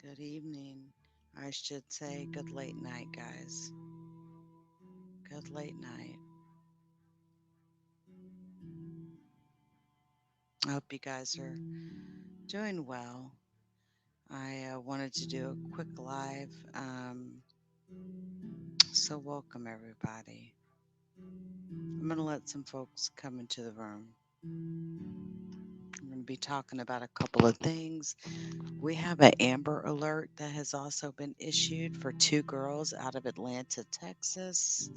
Good evening. I should say good late night, guys. Good late night. I hope you guys are doing well. I wanted to do a quick live. So, welcome everybody. I'm going to let some folks come into the room. I'm going to be talking about a couple of things. We have an Amber Alert that has also been issued for two girls out of Atlanta, Texas.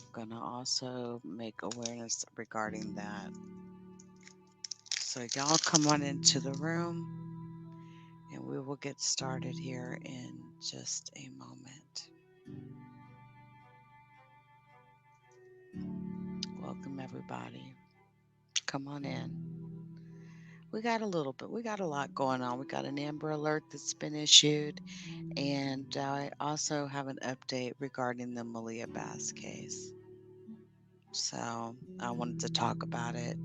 I'm going to also make awareness regarding that. So, y'all come on into the room and we will get started here in just a moment. Welcome, everybody. Come on in. We got a lot going on. We got an Amber Alert that's been issued, and I also have an update regarding the Maliyah Bass case. So I wanted to talk about it.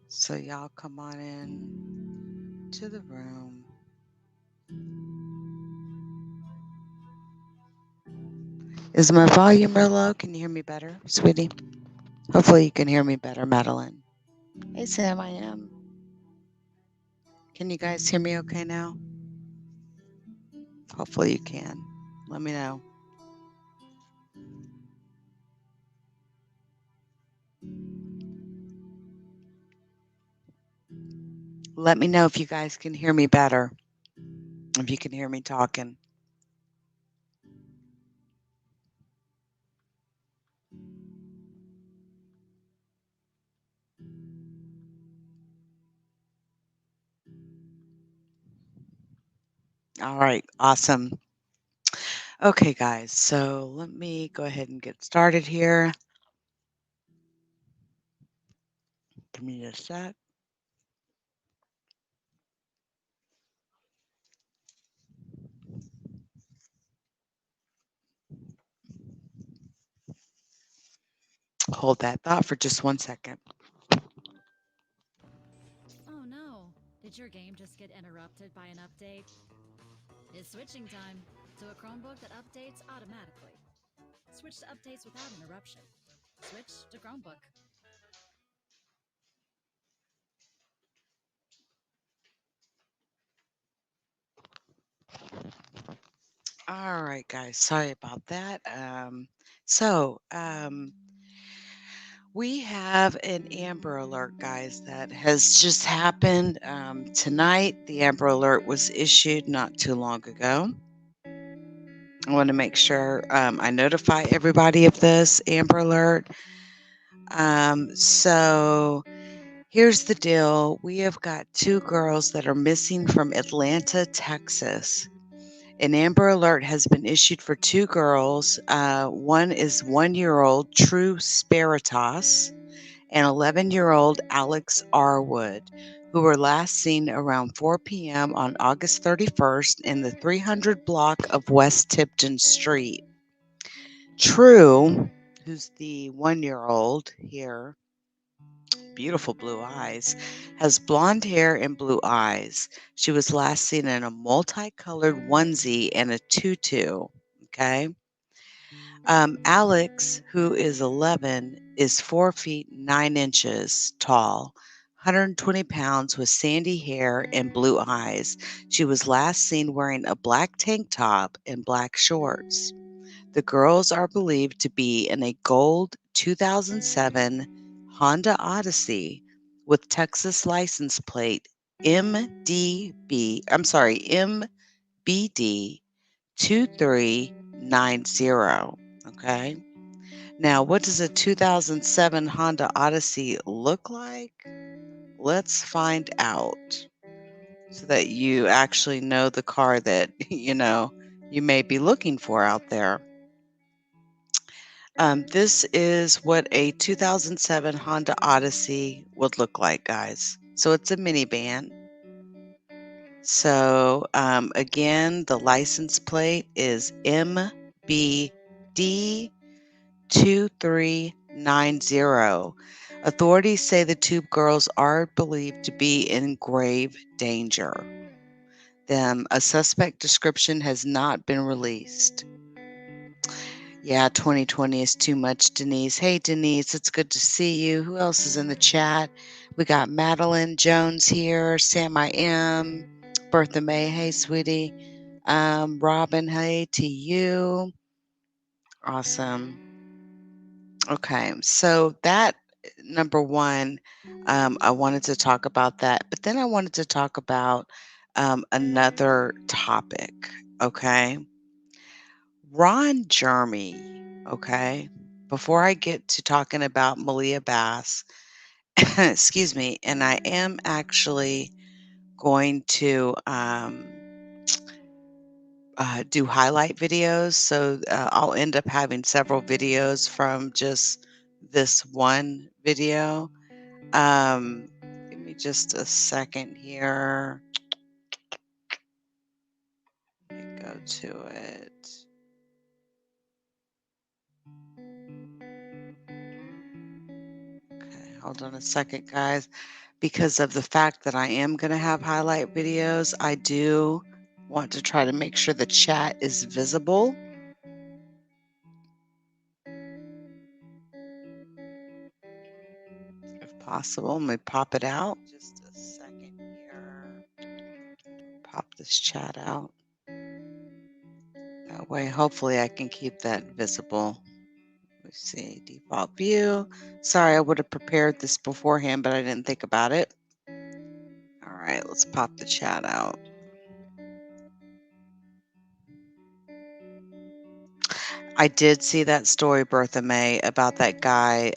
So y'all come on in to the room. Is my volume real low? Can you hear me better, sweetie? Hopefully you can hear me better, Madeline. Hey, Sam, I am. Can you guys hear me okay now? Hopefully you can. Let me know. Let me know if you guys can hear me better, if you can hear me talking. All right, awesome. Okay, guys, so let me go ahead and get started here. Give me a sec. Hold that thought for just 1 second. Oh no, did your game just get interrupted by an update? It's switching time to a Chromebook that updates automatically. Switch to updates without interruption. Switch to Chromebook. All right, guys, sorry about that. So, we have an Amber Alert, guys, that has just happened tonight. The Amber Alert was issued not too long ago. I want to make sure I notify everybody of this Amber Alert. So here's the deal. We have got two girls that are missing from Atlanta, Texas. An Amber Alert has been issued for two girls. One is 1-year-old True Spiritas and 11-year-old Alex R. Wood, who were last seen around 4 p.m. on August 31st in the 300 block of West Tipton Street. True, who's the 1-year-old here, beautiful blue eyes, has blonde hair and blue eyes. She was last seen in a multicolored onesie and a tutu. Okay. Alex, who is 11, is 4 feet 9 inches tall, 120 pounds with sandy hair and blue eyes. She was last seen wearing a black tank top and black shorts. The girls are believed to be in a gold 2007 Honda Odyssey with Texas license plate MBD 2390. Okay. Now, what does a 2007 Honda Odyssey look like? Let's find out so that you actually know the car that, you may be looking for out there. This is what a 2007 Honda Odyssey would look like, guys. So it's a minivan. So again, the license plate is MBD 2390. Authorities say the two girls are believed to be in grave danger. A suspect description has not been released. Yeah, 2020 is too much, Denise. Hey, Denise, it's good to see you. Who else is in the chat? We got Madeline Jones here, Sam I Am, Bertha May. Hey, sweetie. Robin, hey to you. Awesome. Okay, so that number one, I wanted to talk about that, but then I wanted to talk about another topic. Okay, Ron Jeremy. Okay, before I get to talking about Maliyah Bass, excuse me, and I am actually going to do highlight videos. So I'll end up having several videos from just this one video. Give me just a second here. Let me go to it. Okay, hold on a second, guys. Because of the fact that I am going to have highlight videos, I do want to try to make sure the chat is visible. If possible, let me pop it out. Just a second here. Pop this chat out. That way, hopefully I can keep that visible. Let's see, default view. Sorry, I would have prepared this beforehand, but I didn't think about it. All right, let's pop the chat out. I did see that story, Bertha May, about that guy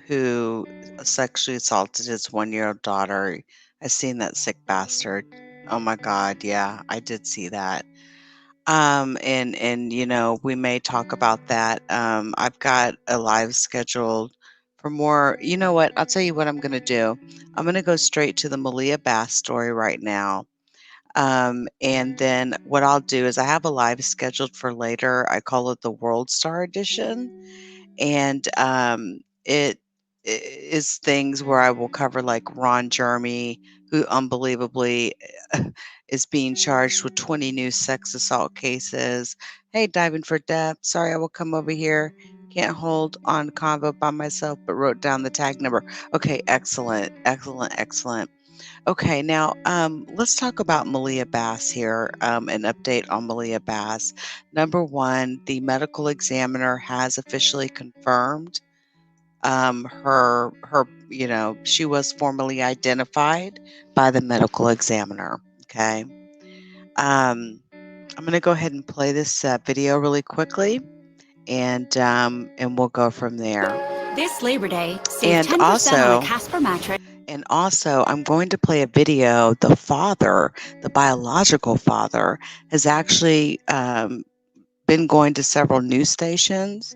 who sexually assaulted his 1-year-old daughter. I seen that sick bastard. Oh my God, yeah, I did see that. And you know, we may talk about that. I've got a live scheduled for more. You know what? I'll tell you what I'm going to do. I'm going to go straight to the Maliyah Bass story right now. And then what I'll do is I have a live scheduled for later. I call it the World Star Edition, and it is things where I will cover like Ron Jeremy, who unbelievably is being charged with 20 new sex assault cases. Hey, diving for depth. Sorry, I will come over here. Can't hold on convo by myself, but wrote down the tag number. Okay, excellent, excellent, excellent. Okay, now let's talk about Maliyah Bass here. An update on Maliyah Bass. Number one, the medical examiner has officially confirmed you know, she was formally identified by the medical examiner. Okay. I'm going to go ahead and play this video really quickly, and we'll go from there. This Labor Day, save And 10% on a Casper mattress. And also, I'm going to play a video. The father, the biological father, has actually been going to several news stations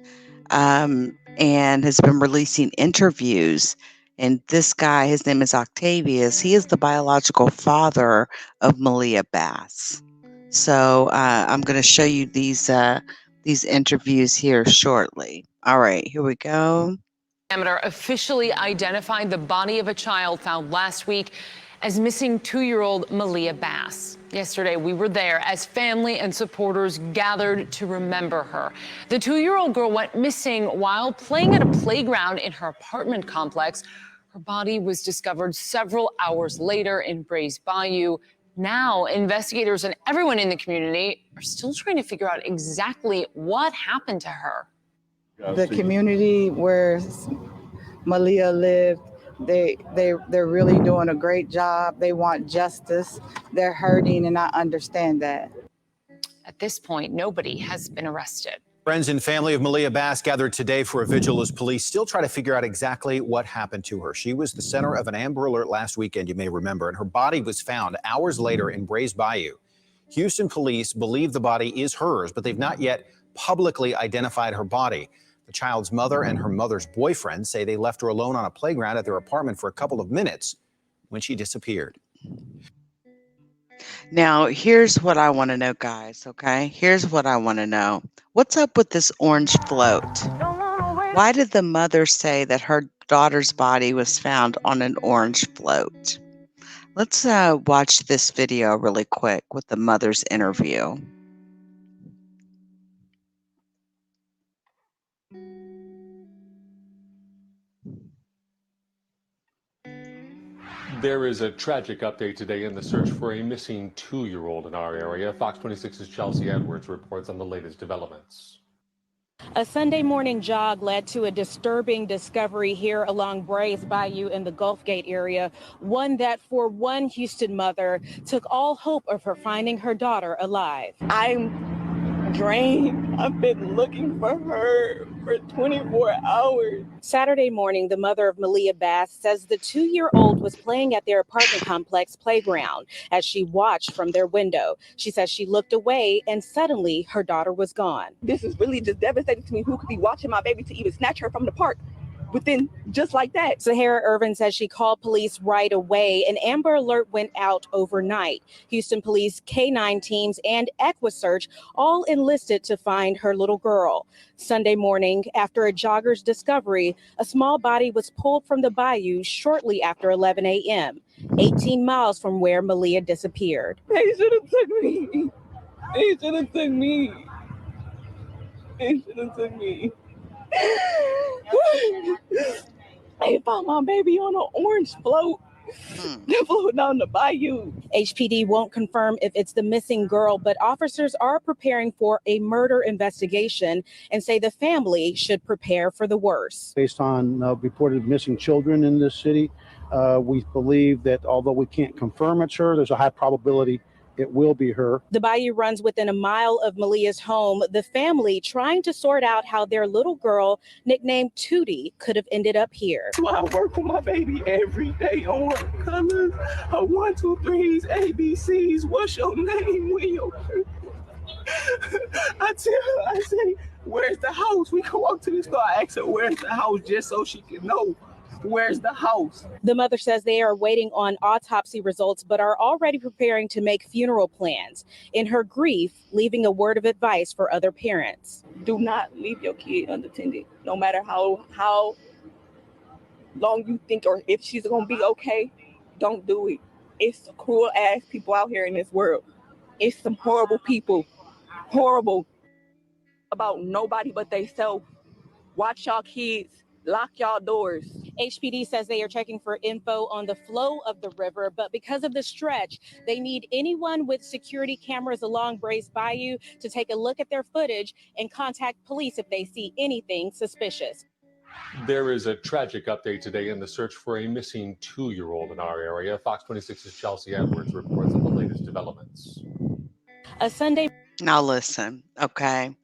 and has been releasing interviews. And this guy, his name is Octavius. He is the biological father of Maliyah Bass. So I'm going to show you these interviews here shortly. All right, here we go. Examiner officially identified the body of a child found last week as missing 2-year-old Maliyah Bass. Yesterday, we were there as family and supporters gathered to remember her. The 2-year-old girl went missing while playing at a playground in her apartment complex. Her body was discovered several hours later in Brays Bayou. Now, investigators and everyone in the community are still trying to figure out exactly what happened to her. The community where Maliyah lived, they're really doing a great job. They want justice. They're hurting, and I understand that. At this point, nobody has been arrested. Friends and family of Maliyah Bass gathered today for a vigil as police still try to figure out exactly what happened to her. She was the center of an Amber Alert last weekend, you may remember, and her body was found hours later in Brays Bayou. Houston police believe the body is hers, but they've not yet publicly identified her body. The child's mother and her mother's boyfriend say they left her alone on a playground at their apartment for a couple of minutes when she disappeared. Now, here's what I want to know, guys, okay? Here's what I want to know. What's up with this orange float? Why did the mother say that her daughter's body was found on an orange float. Let's watch this video really quick with the mother's interview. There is a tragic update today in the search for a missing 2-year-old in our area. Fox 26's Chelsea Edwards reports on the latest developments. A Sunday morning jog led to a disturbing discovery here along Brays Bayou in the Gulf Gate area, one that for one Houston mother took all hope of her finding her daughter alive. I'm drained. I've been looking for her for 24 hours. Saturday morning, the mother of Maliyah Bass says the 2-year-old was playing at their apartment complex playground as she watched from their window. She says she looked away and suddenly her daughter was gone. This is really just devastating to me. Who could be watching my baby to even snatch her from the park? Within just like that. Sahara Ervin says she called police right away. An Amber Alert went out overnight. Houston police, K9 teams, and EquiSearch all enlisted to find her little girl. Sunday morning, after a jogger's discovery, a small body was pulled from the bayou shortly after 11 a.m., 18 miles from where Maliyah disappeared. They should have took me. They should have took me. They should have took me. They found my baby on an orange float. They floated down the bayou. HPD won't confirm if it's the missing girl, but officers are preparing for a murder investigation and say the family should prepare for the worst. Based on reported missing children in this city, we believe that although we can't confirm it's her, there's a high probability it will be her. The bayou runs within a mile of Maliyah's home. The family trying to sort out how their little girl, nicknamed Tootie, could have ended up here. So I work with my baby every day on her colors, her 1, 2, 3s, ABCs. What's your name, Will? I tell her, I say, where's the house? We can walk to the store. I ask her, where's the house, just so she can know. Where's the house? The mother says they are waiting on autopsy results, but are already preparing to make funeral plans. In her grief, leaving a word of advice for other parents. Do not leave your kid unattended, no matter how long you think or if she's gonna be okay. Don't do it. It's cruel ass people out here in this world. It's some horrible people. Horrible. About nobody but they self. Watch y'all kids. Lock y'all doors. HPD says they are checking for info on the flow of the river, but because of the stretch, they need anyone with security cameras along Brays Bayou to take a look at their footage and contact police if they see anything suspicious. There is a tragic update today in the search for a missing 2-year-old in our area. Fox 26's Chelsea Edwards reports on the latest developments. A Sunday. Now listen, okay.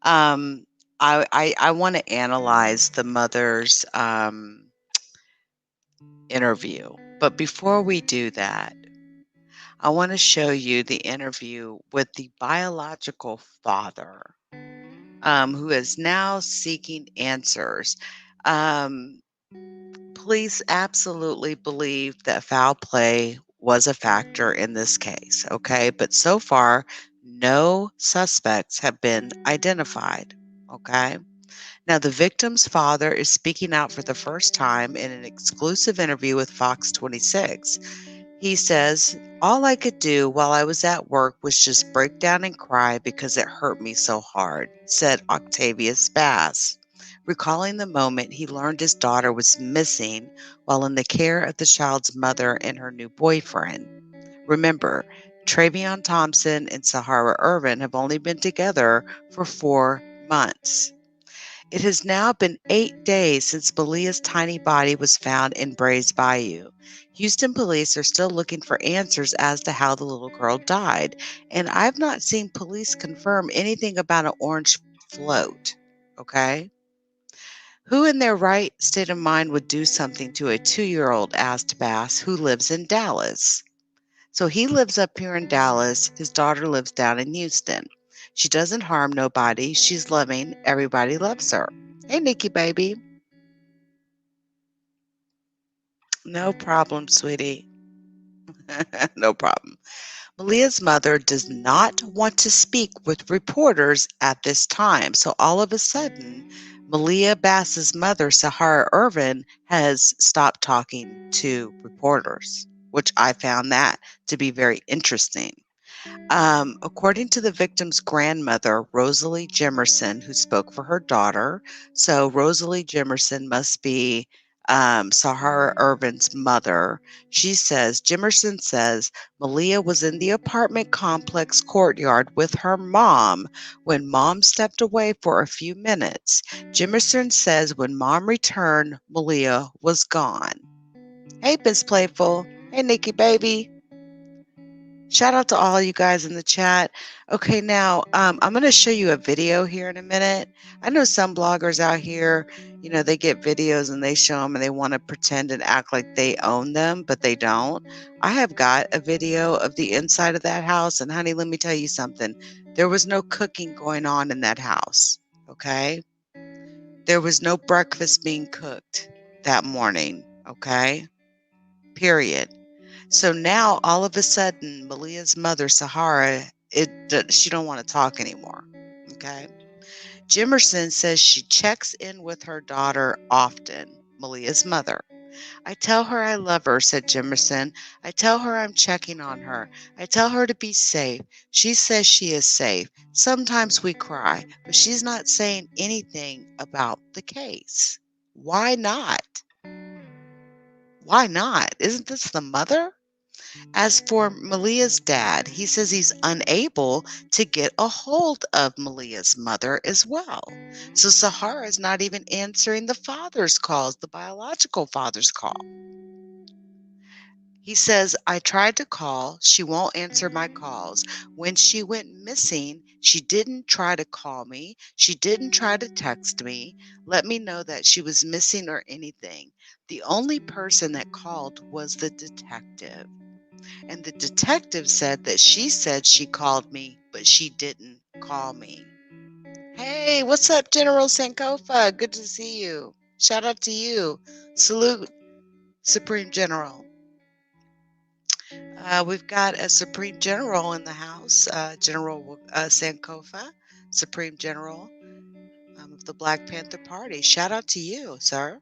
I want to analyze the mother's interview. But before we do that, I want to show you the interview with the biological father, who is now seeking answers. Police absolutely believe that foul play was a factor in this case, okay? But so far, no suspects have been identified, okay? Now, the victim's father is speaking out for the first time in an exclusive interview with Fox 26. He says, "All I could do while I was at work was just break down and cry because it hurt me so hard," said Octavius Bass, recalling the moment he learned his daughter was missing while in the care of the child's mother and her new boyfriend. Remember, Travion Thompson and Sahara Ervin have only been together for 4 months. It has now been 8 days since Maliyah's tiny body was found in Brays Bayou. Houston police are still looking for answers as to how the little girl died, and I've not seen police confirm anything about an orange float, okay? Who in their right state of mind would do something to a 2-year-old, asked Bass, who lives in Dallas. So he lives up here in Dallas. His daughter lives down in Houston. She doesn't harm nobody. She's loving. Everybody loves her. Hey, Nikki, baby. No problem, sweetie. No problem. Maliyah's mother does not want to speak with reporters at this time. So all of a sudden, Maliyah Bass's mother, Sahara Ervin, has stopped talking to reporters, which I found that to be very interesting. According to the victim's grandmother, Rosalie Jimerson, who spoke for her daughter, so Rosalie Jimerson must be Sahara Ervin's mother. Jimerson says, Maliyah was in the apartment complex courtyard with her mom when mom stepped away for a few minutes. Jimerson says when mom returned, Maliyah was gone. Hey, Miss Playful. Hey, Nikki baby. Shout out to all you guys in the chat. Okay, now I'm going to show you a video here in a minute. I know some bloggers out here, they get videos and they show them and they want to pretend and act like they own them, but they don't. I have got a video of the inside of that house, and honey, let me tell you something. There was no cooking going on in that house, okay? There was no breakfast being cooked that morning, okay? Period. So now, all of a sudden, Maliyah's mother, Sahara, she don't want to talk anymore. Okay. Jimerson says she checks in with her daughter often, Maliyah's mother. I tell her I love her, said Jimerson. I tell her I'm checking on her. I tell her to be safe. She says she is safe. Sometimes we cry, but she's not saying anything about the case. Why not? Why not? Isn't this the mother? As for Maliyah's dad, he says he's unable to get a hold of Maliyah's mother as well. So Sahara is not even answering the father's calls, the biological father's call. He says, I tried to call. She won't answer my calls. When she went missing, she didn't try to call me. She didn't try to text me, let me know that she was missing or anything. The only person that called was the detective. And the detective said that she said she called me, but she didn't call me. Hey, what's up, General Sankofa? Good to see you. Shout out to you. Salute, Supreme General. We've got a Supreme General in the house, General Sankofa, Supreme General of the Black Panther Party. Shout out to you, sir.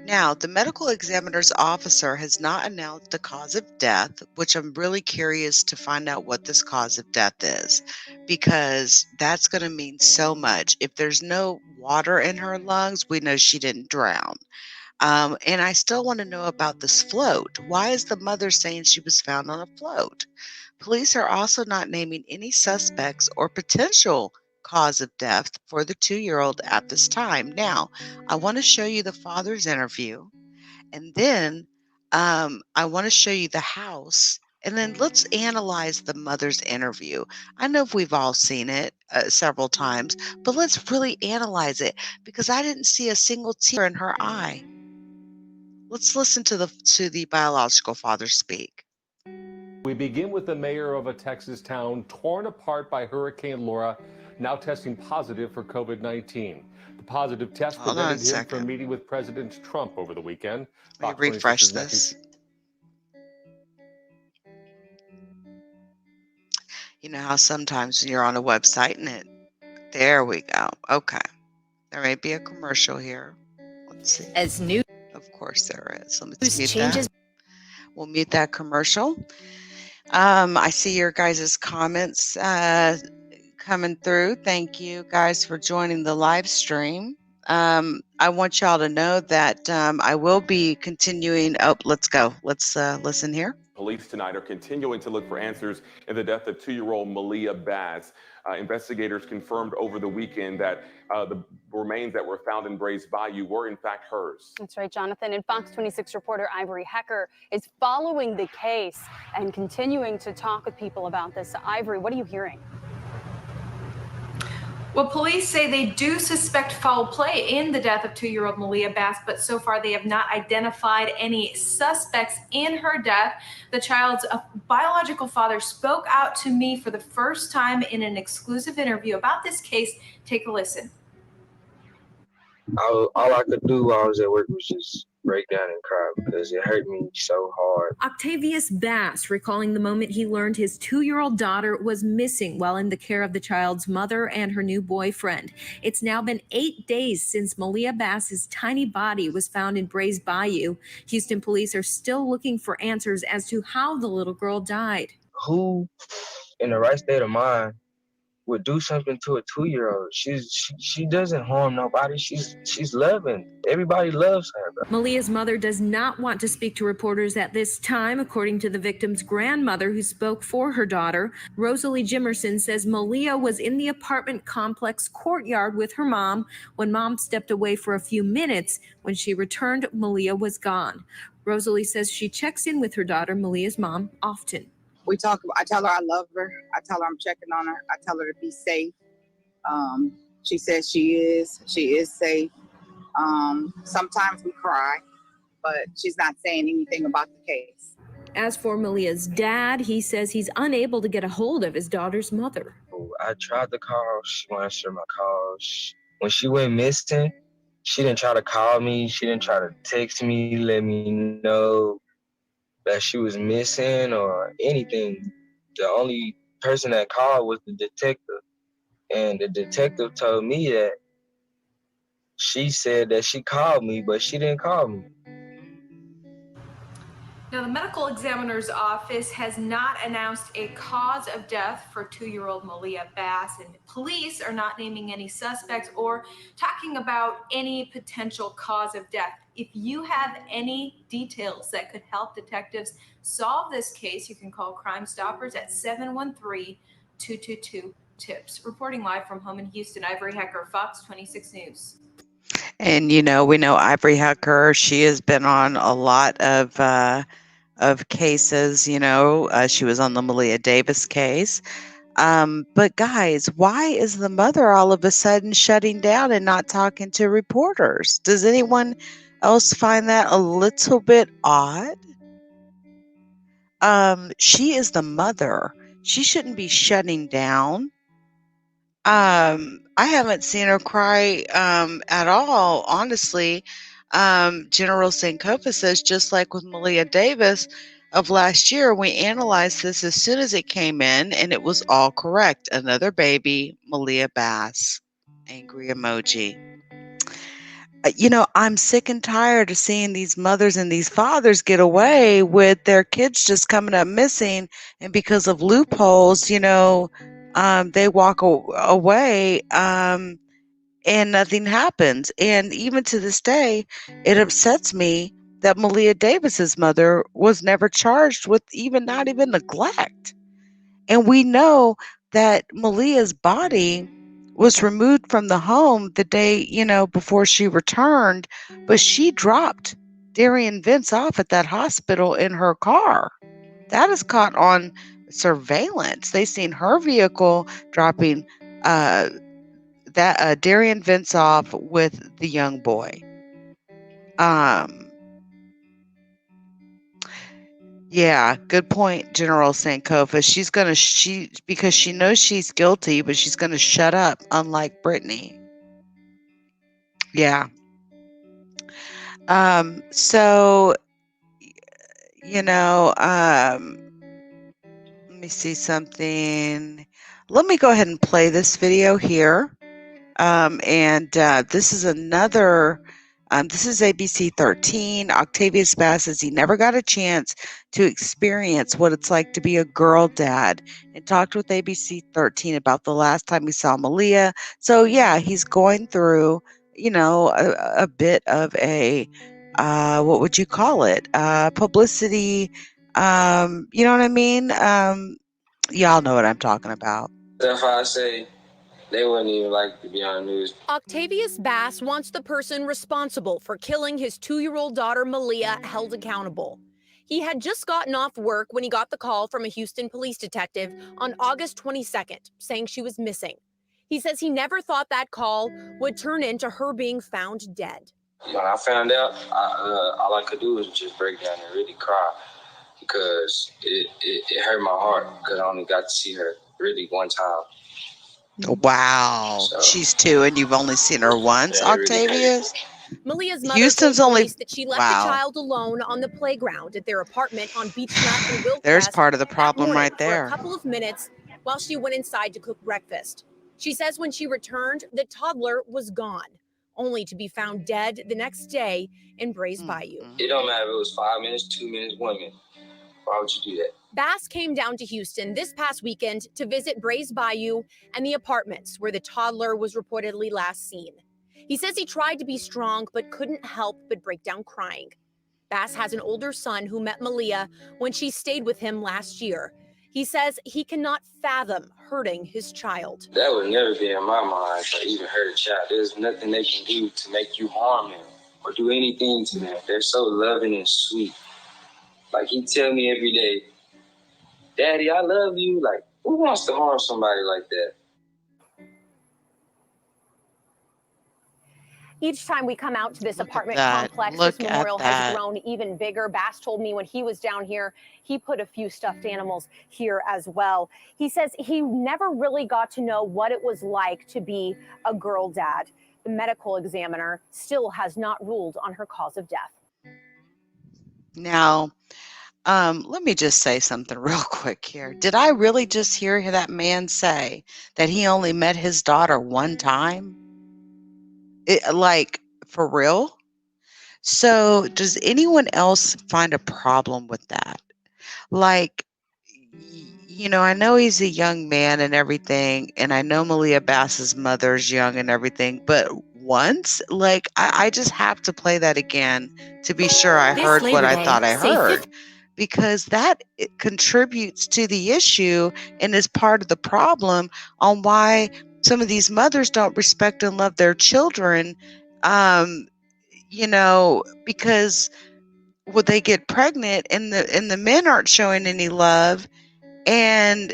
Now, the medical examiner's officer has not announced the cause of death, which I'm really curious to find out what this cause of death is, because that's going to mean so much. If there's no water in her lungs, we know she didn't drown. And I still want to know about this float. Why is the mother saying she was found on a float? Police are also not naming any suspects or potential cause of death for the 2-year-old at this time. Now, I want to show you the father's interview, and then I want to show you the house, and then let's analyze the mother's interview. I know we've all seen it several times, but let's really analyze it because I didn't see a single tear in her eye. Let's listen to the biological father speak. We begin with the mayor of a Texas town torn apart by Hurricane Laura, now testing positive for COVID-19. The positive test prevented him from meeting with President Trump over the weekend. Let me refresh this. You know how sometimes you're on a website and there we go. Okay. There may be a commercial here. Let's see. As news, of course there is. Let's mute that. We'll mute that commercial. I see your guys' comments coming through. Thank you guys for joining the live stream. I want y'all to know that I will be continuing. Oh, let's go. Let's listen here. Police tonight are continuing to look for answers in the death of 2-year-old Maliyah Bass. Investigators confirmed over the weekend that the remains that were found in Brays Bayou were in fact hers. That's right, Jonathan. And Fox 26 reporter Ivory Hecker is following the case and continuing to talk with people about this. Ivory, what are you hearing? Well, police say they do suspect foul play in the death of 2-year-old Maliyah Bass, but so far they have not identified any suspects in her death. The child's biological father spoke out to me for the first time in an exclusive interview about this case. Take a listen. All I could do while I was at work was just break down and cry because it hurt me so hard. Octavius Bass recalling the moment he learned his 2-year-old daughter was missing while in the care of the child's mother and her new boyfriend. It's now been 8 days since Maliyah Bass's tiny body was found in Brays Bayou. Houston police are still looking for answers as to how the little girl died. Who in the right state of mind would do something to a 2-year-old? She doesn't harm nobody. She's loving. Everybody loves her. Bro. Maliyah's mother does not want to speak to reporters at this time, according to the victim's grandmother who spoke for her daughter. Rosalie Jimerson says Maliyah was in the apartment complex courtyard with her mom when mom stepped away for a few minutes. When she returned, Maliyah was gone. Rosalie says she checks in with her daughter, Maliyah's mom, often. We talk. I tell her I love her. I tell her I'm checking on her. I tell her to be safe. She says she is safe. Sometimes we cry, but she's not saying anything about the case. As for Maliyah's dad, he says he's unable to get a hold of his daughter's mother. I tried to call. She won't answer my calls. When she went missing, she didn't try to call me. She didn't try to text me, let me know that she was missing or anything. The only person that called was the detective. And the detective told me that she said that she called me, but she didn't call me. Now, the medical examiner's office has not announced a cause of death for 2-year-old Maliyah Bass, and police are not naming any suspects or talking about any potential cause of death. If you have any details that could help detectives solve this case, you can call Crime Stoppers at 713-222-TIPS. Reporting live from home in Houston, Ivory Hecker, Fox 26 News. And, we know Ivory Hecker. She has been on a lot of cases. She was on the Maliyah Davis case. But guys, why is the mother all of a sudden shutting down and not talking to reporters? Does anyone else find that a little bit odd? She is the mother. She shouldn't be shutting down. I haven't seen her cry at all, honestly. General Sankofa says, just like with Maliyah Davis of last year, we analyzed this as soon as it came in, and it was all correct. Another baby, Maliyah Bass. Angry emoji. I'm sick and tired of seeing these mothers and these fathers get away with their kids just coming up missing, and because of loopholes, they walk away and nothing happens. And even to this day, it upsets me that Maliyah Davis's mother was never charged with not even neglect. And we know that Maliyah's body was removed from the home the day, before she returned, but she dropped Darian Vince off at that hospital in her car. That is caught on surveillance. They seen her vehicle dropping Darian Vince off with the young boy. Yeah, good point, General Sankofa. Because she knows she's guilty, but she's gonna shut up, unlike Brittany. Yeah. So, let me see something. Let me go ahead and play this video here. This is another, this is ABC 13. Octavius Bass says he never got a chance to experience what it's like to be a girl dad, and talked with ABC 13 about the last time he saw Maliyah. So yeah, he's going through, a bit of a, what would you call it? Publicity, you know what I mean? Y'all know what I'm talking about. If I say they wouldn't even like to be on the news. Octavius Bass wants the person responsible for killing his 2-year-old daughter Maliyah held accountable. He had just gotten off work when he got the call from a Houston police detective on August 22nd, saying she was missing. He says he never thought that call would turn into her being found dead. When I found out, all I could do was just break down and really cry, because it hurt my heart, because I only got to see her really one time. Wow. So, she's 2 and you've only seen her once, yeah, Octavius? Malia's mother Houston's told only police that she left the child alone on the playground at their apartment on Beechnut and Wilcrest There's part of the that problem morning right for a there. couple of minutes while she went inside to cook breakfast. She says when she returned, the toddler was gone, only to be found dead the next day in Brays Bayou. It don't matter if it was 5 minutes, 2 minutes, 1 minute. Why would you do that? Bass came down to Houston this past weekend to visit Brays Bayou and the apartments where the toddler was reportedly last seen. He says he tried to be strong but couldn't help but break down crying. Bass has an older son who met Maliyah when she stayed with him last year. He says he cannot fathom hurting his child. That would never be in my mind to even hurt a child. There's nothing they can do to make you harm them or do anything to them. They're so loving and sweet. Like he tell me every day, Daddy, I love you. Like, who wants to harm somebody like that? Each time we come out to this apartment that. complex, Look this at memorial has that. grown even bigger. Bass told me when he was down here, he put a few stuffed animals here as well. He says he never really got to know what it was like to be a girl dad. The medical examiner still has not ruled on her cause of death. Now, let me just say something real quick here. Did I really just hear that man say that he only met his daughter one time? Like, for real? So, does anyone else find a problem with that? Like, I know he's a young man and everything, and I know Maliyah Bass's mother's young and everything, but once, like, I just have to play that again to be sure I This heard what Labor I Day, thought I say heard, because that it contributes to the issue and is part of the problem on why some of these mothers don't respect and love their children, because would they get pregnant and the men aren't showing any love, and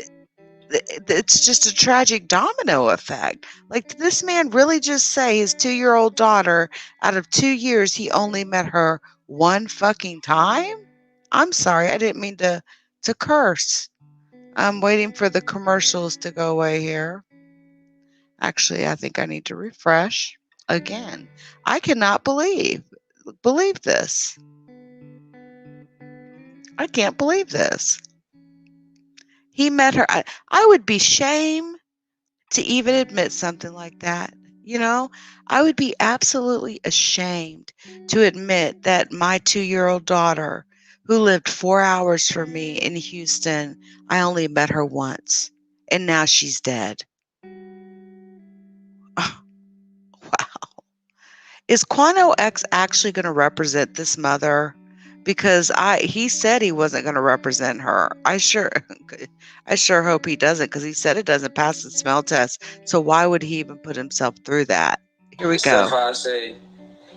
it's just a tragic domino effect. Like, did this man really just say his 2-year-old daughter, out of 2 years, he only met her one fucking time? I'm sorry, I didn't mean to curse. I'm waiting for the commercials to go away here. Actually, I think I need to refresh again. I cannot believe this. I can't believe this. He met her. I would be shame to even admit something like that. I would be absolutely ashamed to admit that my 2-year-old daughter, who lived 4 hours from me in Houston, I only met her once, and now she's dead. Oh, wow. Is Quano X actually going to represent this mother? Because he said he wasn't going to represent her. I sure hope he doesn't, because he said it doesn't pass the smell test. So why would he even put himself through that? Here we go. Stuff I say,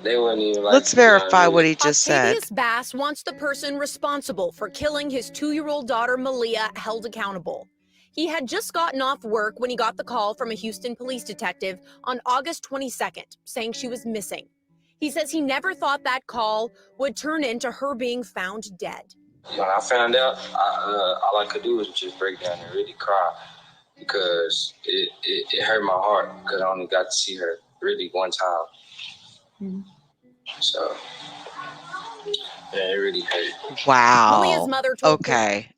they wouldn't even like. Let's verify what he just said. Octavius Bass wants the person responsible for killing his 2-year-old daughter Maliyah held accountable. He had just gotten off work when he got the call from a Houston police detective on August 22nd, saying she was missing. He says he never thought that call would turn into her being found dead. When I found out, all I could do was just break down and really cry, because it hurt my heart, because I only got to see her really one time. Mm-hmm. So, yeah, it really hurt. Wow. Maliyah's mother told okay.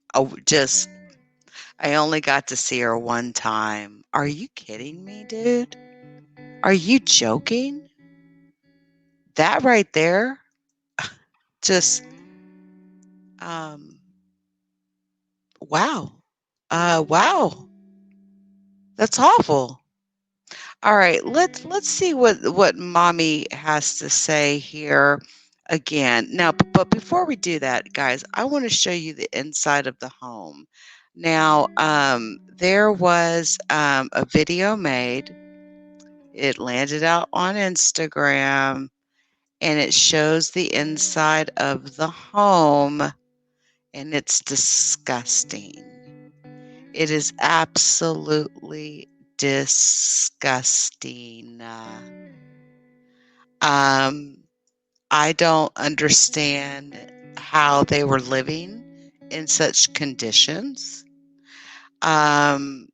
I only got to see her one time. Are you kidding me, dude? Are you joking? That right there, just, wow. Wow. That's awful. All right, let's see what mommy has to say here again. Now, but before we do that, guys, I want to show you the inside of the home. Now, there was a video made. It landed out on Instagram, and it shows the inside of the home, and it's disgusting. It is absolutely disgusting. I don't understand how they were living in such conditions. I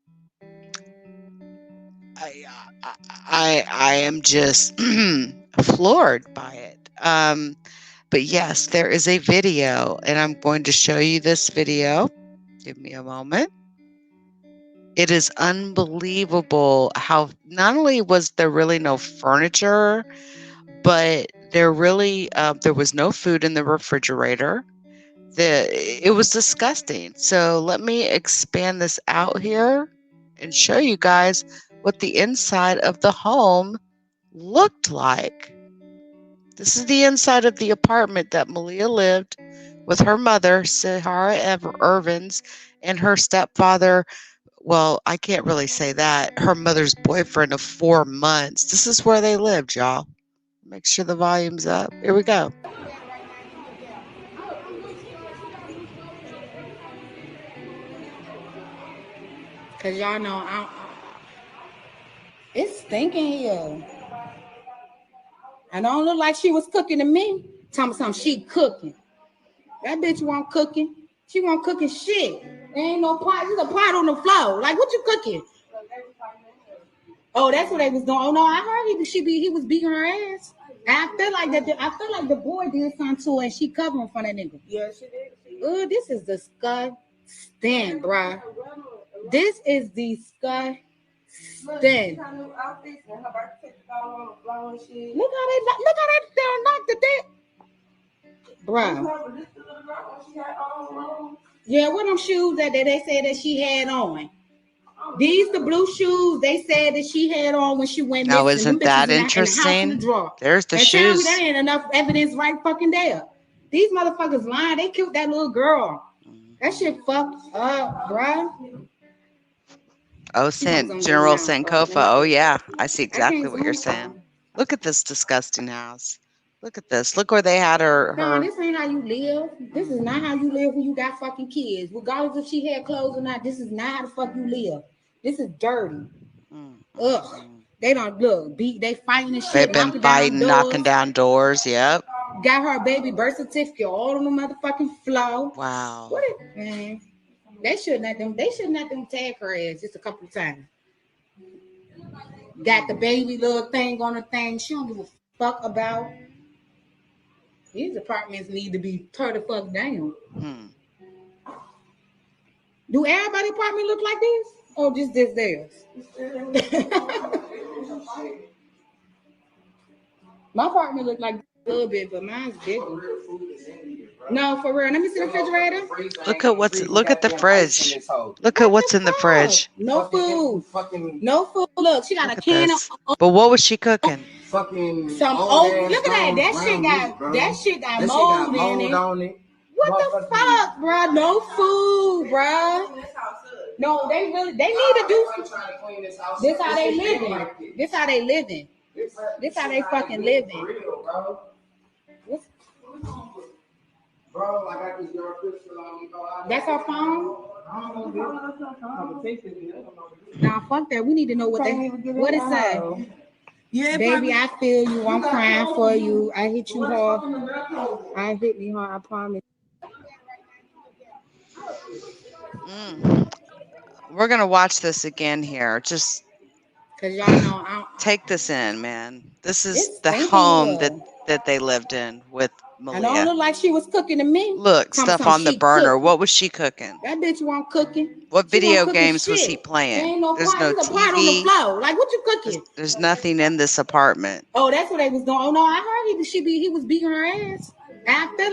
am just floored by it. But yes, there is a video, and I'm going to show you this video. Give me a moment. It is unbelievable how not only was there really no furniture, but there was no food in the refrigerator. It was disgusting. So let me expand this out here and show you guys what the inside of the home looked like. This is the inside of the apartment that Maliyah lived with her mother, Sahara Ervin's, and her stepfather. Well, I can't really say that. Her mother's boyfriend of 4 months. This is where they lived, y'all. Make sure the volume's up. Here we go. Cause y'all know it's stinking here. I don't look like she was cooking to me. Tell me something, she cooking. That bitch won't cooking. She won't cooking shit. There ain't no pot. There's a pot on the floor. Like, what you cooking? Oh, that's what they was doing. Oh no, I heard he was beating her ass. And I feel like the boy did something to her and she covering for that nigga. Yeah, she did. Oh, this is disgusting, bruh. This is disgusting. Look how they knocked the dick. Bruh. Yeah, what them shoes that they said that she had on? These the blue shoes they said that she had on when she went missing. Now, isn't that interesting? There's the shoes. Tell me that ain't enough evidence right fucking there. These motherfuckers lying. They killed that little girl. That shit fucked up, bruh. Oh, General Sankofa. Oh, yeah. I see exactly what you're saying. Look at this disgusting house. Look at this. Look where they had her. No, this ain't how you live. This is not how you live when you got fucking kids. Regardless if she had clothes or not, this is not how the fuck you live. This is dirty. Ugh. They don't look. They fighting and shit. They've been fighting, knocking down doors. Yep. Got her baby birth certificate all on the motherfucking floor. Wow. Man? They shouldn't let them tag her ass just a couple of times. Got the baby little thing on the thing. She don't give a fuck about. These apartments need to be turned the fuck down. Do everybody apartment look like this? Or just this theirs? My apartment look like a little bit, but mine's bigger. No, for real. Let me see the refrigerator. Look at the fridge. Look at what's in the fridge. No food. No food. Look, she got a can of. But what was she cooking? Some oat. Look at that. That shit got mold in it. What the fuck, bro? No food, bro. No, they need to do. This how they living. This how they living. This how they fucking living. Bro, I got this girl picture on. That's her phone? Nah, fuck that. We need to know what it say. Yeah, baby, I feel you. I'm crying for you. I hit you hard. I hit me hard, I promise. We're going to watch this again here. Just because y'all know take this in, man. This is the home that they lived in with Maliyah. I don't look like she was cooking to me. Look, stuff on the burner. What was she cooking? That bitch won't cooking. What video games was he playing? There's no TV. On the floor. Like, what you cooking? There's nothing in this apartment. Oh, that's what they was doing. Oh no, I heard he was beating her ass. And I feel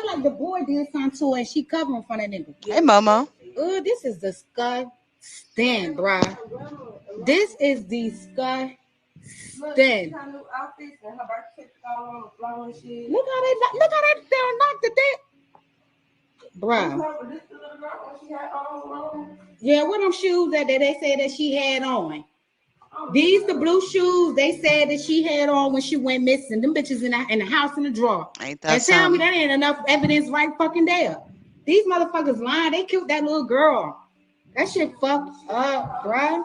like the boy did something to her and she covering for that nigga. Hey, Momo. Oh, this is disgusting, bruh. This is disgusting. Look how they knocked the dick. Bruh. Yeah, what them shoes that they said that she had on? These the blue shoes they said that she had on when she went missing. Them bitches in the house in the drawer. Ain't that something? Tell me that ain't enough evidence right fucking there. These motherfuckers lying. They killed that little girl. That shit fucked up, bruh.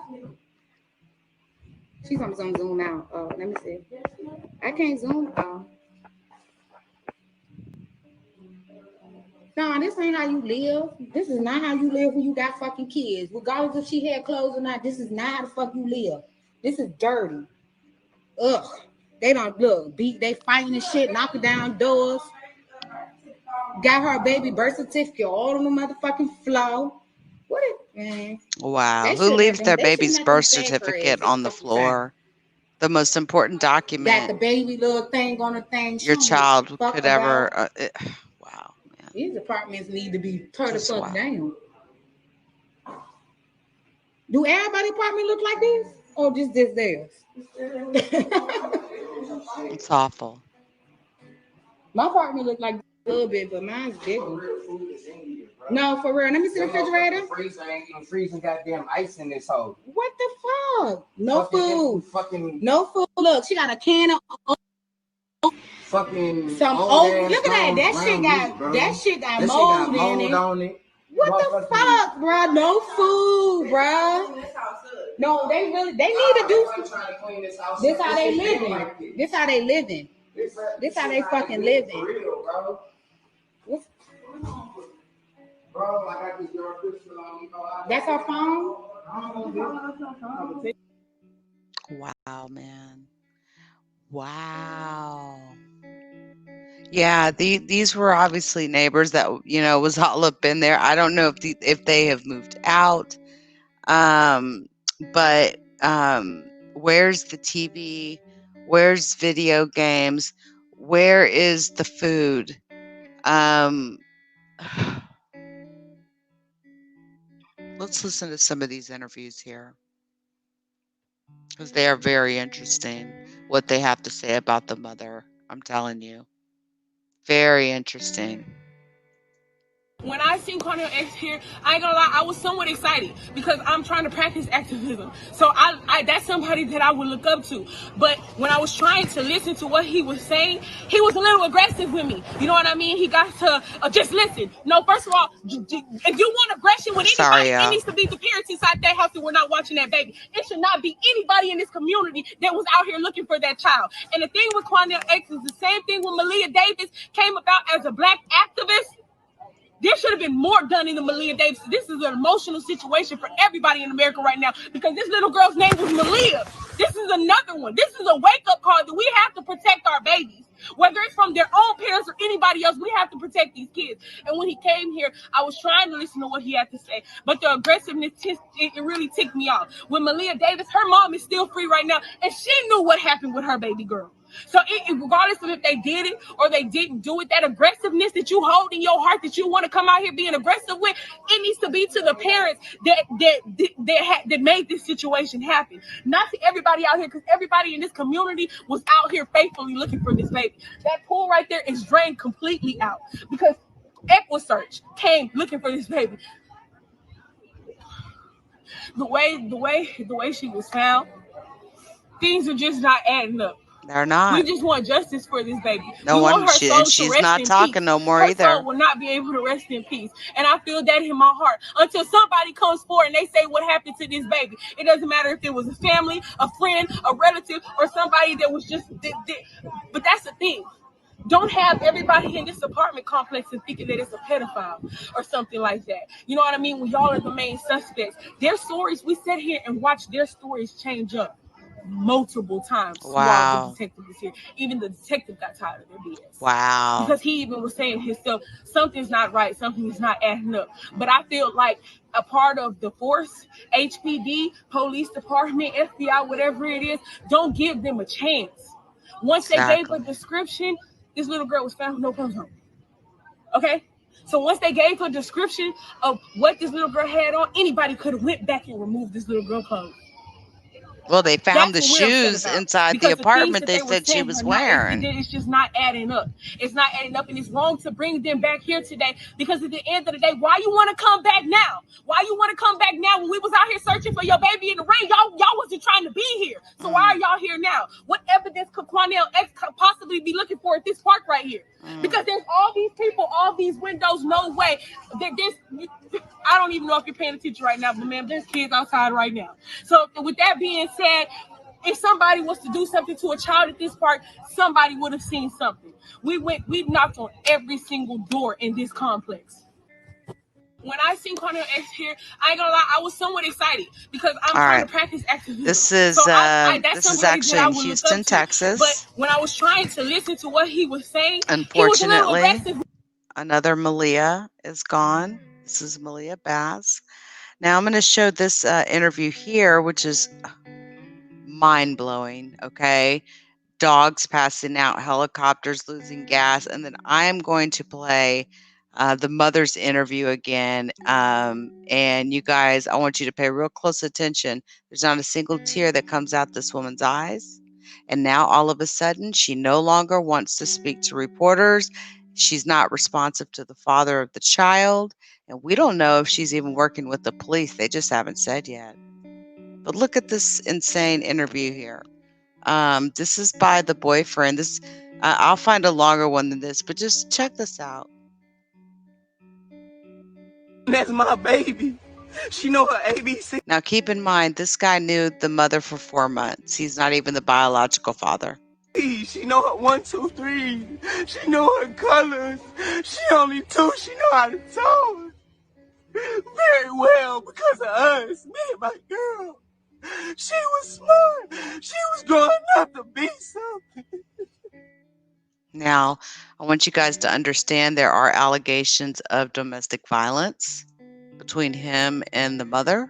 She's on zoom out. Let me see. I can't zoom out. No, this ain't how you live. This is not how you live when you got fucking kids. Regardless if she had clothes or not, this is not how the fuck you live. This is dirty. Ugh. They don't look beat. They fighting and shit, knocking down doors. Got her baby birth certificate all on the motherfucking floor. What it, man? Wow. Who leaves their baby's birth certificate on the floor? The most important Got document the baby little thing on the thing. your child could ever. Wow, man. These apartments need to be turned the Just fuck wow. down. Do everybody apartment look like this, or just this theirs? It's awful. My apartment look like a little bit, but mine's bigger. No, for real. Let me see the refrigerator. Ain't even freezing goddamn ice in this hole. What the fuck? No Fucking food. No food. Look, she got a can of fucking some old. Look at that. That shit got mold in it. On it. What the fuck, bro? No food, bro. No, they need to do. This how they living. This how they living. This how they fucking living. That's our phone. Wow, man. Wow. Yeah, these were obviously neighbors that was all up in there. I don't know if they have moved out. But where's the TV? Where's video games? Where is the food? Let's listen to some of these interviews here, because they are very interesting, what they have to say about the mother. I'm telling you. Very interesting. When I seen Cornel X here, I ain't gonna lie, I was somewhat excited because I'm trying to practice activism. So I that's somebody that I would look up to. But when I was trying to listen to what he was saying, he was a little aggressive with me. You know what I mean? He got to just listen. No, first of all, if you want aggression with anybody, it needs to be the parents inside that house that were not watching that baby. It should not be anybody in this community that was out here looking for that child. And the thing with Cornel X is the same thing when Maliyah Davis came about as a black activist. There should have been more done in the Maliyah Davis. This is an emotional situation for everybody in America right now because this little girl's name was Maliyah. This is another one. This is a wake-up call that we have to protect our babies. Whether it's from their own parents or anybody else, we have to protect these kids. And when he came here, I was trying to listen to what he had to say. But the aggressiveness, it really ticked me off. With Maliyah Davis, her mom is still free right now, and she knew what happened with her baby girl. So regardless of if they did it or they didn't do it, that aggressiveness that you hold in your heart that you want to come out here being aggressive with, it needs to be to the parents that made this situation happen. Not to everybody out here, because everybody in this community was out here faithfully looking for this baby. That pool right there is drained completely out because EquiSearch came looking for this baby. The way she was found, things are just not adding up. They're not. We just want justice for this baby. No we one. Want her soul to She's rest not in talking peace. no more her either. Soul will not be able to rest in peace, and I feel that in my heart until somebody comes forward and they say what happened to this baby. It doesn't matter if it was a family, a friend, a relative, or somebody that was just. But that's the thing. Don't have everybody in this apartment complex and thinking that it's a pedophile or something like that. You know what I mean? When y'all are the main suspects, their stories, we sit here and watch their stories change up multiple times while the detective was here. Even the detective got tired of their BS. Wow. Because he even was saying himself, something's not right, something is not adding up. But I feel like a part of the force, HPD, police department, FBI, whatever it is, don't give them a chance. Once they gave a description, this little girl was found with no clothes on. Okay? So once they gave a description of what this little girl had on, anybody could have went back and removed this little girl's clothes. Well, they found the shoes inside the apartment they said she was wearing. It's just not adding up. It's not adding up, and it's wrong to bring them back here today because at the end of the day, why you want to come back now? Why you want to come back now when we was out here searching for your baby in the rain? Y'all wasn't trying to be here. So why are y'all here now? What evidence could Cornel X possibly be looking for at this park right here? Because there's all these people, all these windows, no way. I don't even know if you're paying attention right now, but man, there's kids outside right now. So with that being said, if somebody was to do something to a child at this park, somebody would have seen something. We knocked on every single door in this complex. When I seen Cornel X here, I ain't gonna lie, I was somewhat excited because I'm trying to practice activism. This is so that's this is somebody actually that I in would look Houston, up to. Texas. But when I was trying to listen to what he was saying, he was a little Unfortunately, aggressive. another Maliyah is gone. This is Maliyah Bass. Now I'm going to show this interview here, which is mind-blowing, okay? Dogs passing out, helicopters losing gas, and then I'm going to play the mother's interview again. And you guys, I want you to pay real close attention. There's not a single tear that comes out this woman's eyes. And now all of a sudden, she no longer wants to speak to reporters. She's not responsive to the father of the child. And we don't know if she's even working with the police. They just haven't said yet. But look at this insane interview here. This is by the boyfriend. This I'll find a longer one than this, but just check this out. That's my baby. She know her ABC. Now keep in mind, this guy knew the mother for 4 months. He's not even the biological father. She know her 1, 2, 3. She know her colors. She only 2. She know how to talk very well because of us. Me and my girl. She was smart. She was growing up to be something. Now, I want you guys to understand there are allegations of domestic violence between him and the mother.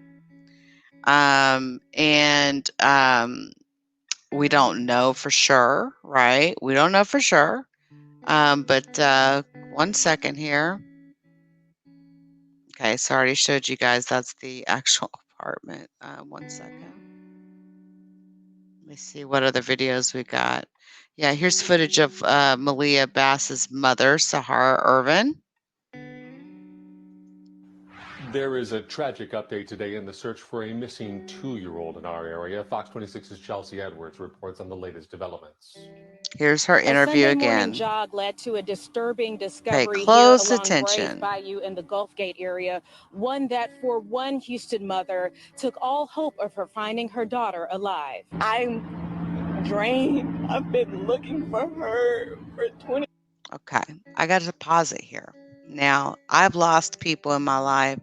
We don't know for sure, right? We don't know for sure. But 1 second here. Okay, so I already showed you guys that's the actual apartment. 1 second. Let me see what other videos we got. Yeah, here's footage of Maliyah Bass's mother, Sahara Ervin. There is a tragic update today in the search for a missing 2-year-old in our area. Fox 26's Chelsea Edwards reports on the latest developments. Here's her interview a Sunday again. morning jog led to a disturbing discovery here close along attention. Brays Bayou in the Gulf Gate area. One that for one Houston mother took all hope of her finding her daughter alive. I'm drained. I've been looking for her for 20. Okay, I got to pause it here. Now, I've lost people in my life.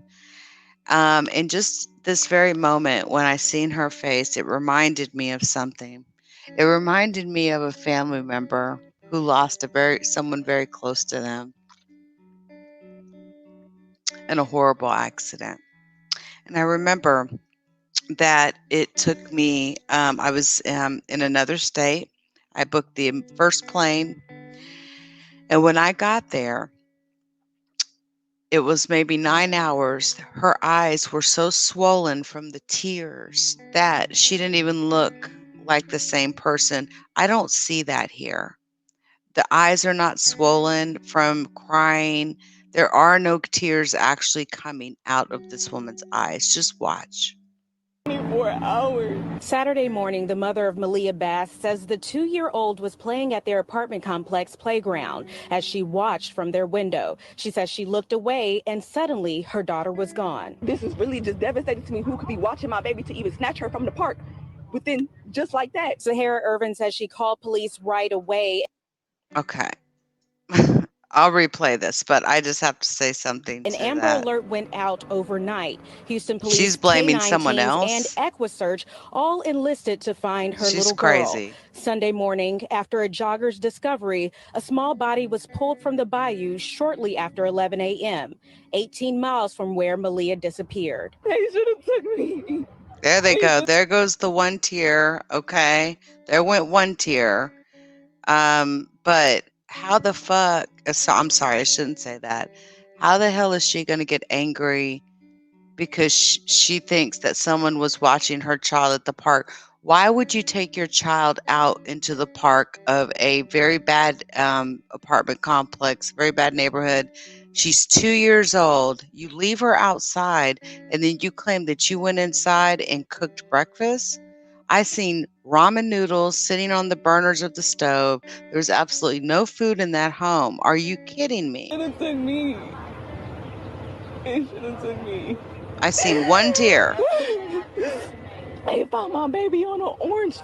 And just this very moment when I seen her face, it reminded me of something. It reminded me of a family member who lost someone very close to them in a horrible accident. And I remember that it took me, I was in another state. I booked the first plane. And when I got there, it was maybe 9 hours. Her eyes were so swollen from the tears that she didn't even look like the same person. I don't see that here. The eyes are not swollen from crying. There are no tears actually coming out of this woman's eyes. Just watch. 24 hours. Saturday morning, the mother of Maliyah Bass says the 2-year-old was playing at their apartment complex playground as she watched from their window. She says she looked away and suddenly her daughter was gone. This is really just devastating to me. Who could be watching my baby to even snatch her from the park within just like that? Sahara Ervin says she called police right away. Okay. I'll replay this, but I just have to say something An to Amber that. Alert went out overnight. Houston police, She's blaming K9 someone teams, else. and EquiSearch all enlisted to find her She's little crazy. girl. Sunday morning, after a jogger's discovery, a small body was pulled from the bayou shortly after 11 a.m., 18 miles from where Maliyah disappeared. They should have took me. There they go. There goes the one tear. Okay. There went one tear. But how the fuck? So, I'm sorry, I shouldn't say that. How the hell is she going to get angry because she thinks that someone was watching her child at the park? Why would you take your child out into the park of a very bad apartment complex, very bad neighborhood? She's 2 years old. You leave her outside, and then you claim that you went inside and cooked breakfast? I seen ramen noodles sitting on the burners of the stove. There was absolutely no food in that home. Are you kidding me? It should have took me. It should have took me. I seen one tear. They found my baby on an orange.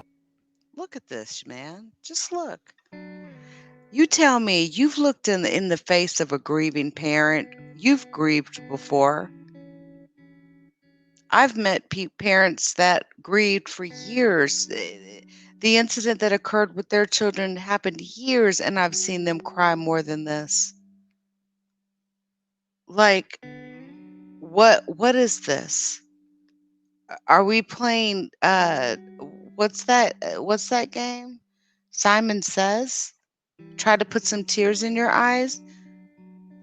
Look at this, man. Just look. You tell me, you've looked in the face of a grieving parent. You've grieved before. I've met parents that grieved for years. The incident that occurred with their children happened years, and I've seen them cry more than this. Like, what is this? Are we playing what's that game? Simon Says? Try to put some tears in your eyes?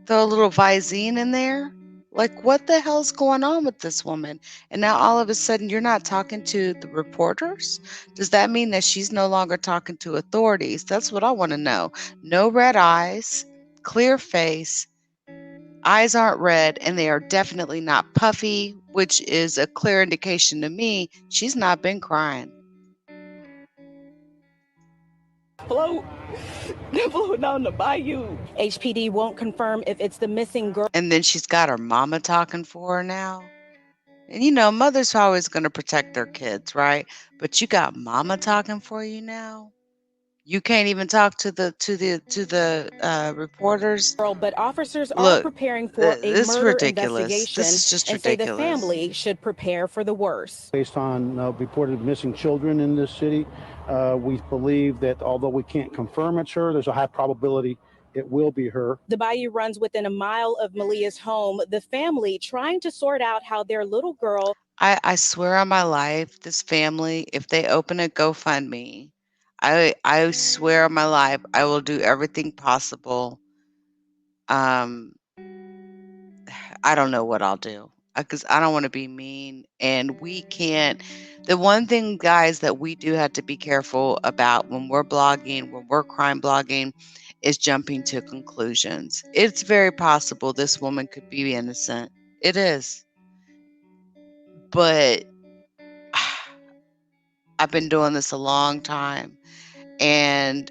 Throw a little Visine in there? Like, what the hell's going on with this woman? And now all of a sudden you're not talking to the reporters? Does that mean that she's no longer talking to authorities? That's what I want to know. No red eyes, clear face, eyes aren't red, and they are definitely not puffy, which is a clear indication to me she's not been crying. Float down the bayou. HPD won't confirm if it's the missing girl. And then she's got her mama talking for her now. And you know, mothers are always going to protect their kids, right? But you got mama talking for you now. You can't even talk to the reporters. But officers are Look, preparing for a this is murder ridiculous. investigation This is just and say the ridiculous. family should prepare for the worst. Based on reported missing children in this city, we believe that although we can't confirm it's her, there's a high probability it will be her. The bayou runs within a mile of Maliyah's home. The family trying to sort out how their little girl. I swear on my life, this family, if they open a GoFundMe, I swear on my life, I will do everything possible. I don't know what I'll do because I don't want to be mean, and we can't. The one thing, guys, that we do have to be careful about when we're blogging, when we're crime blogging, is jumping to conclusions. It's very possible this woman could be innocent. It is. But I've been doing this a long time, and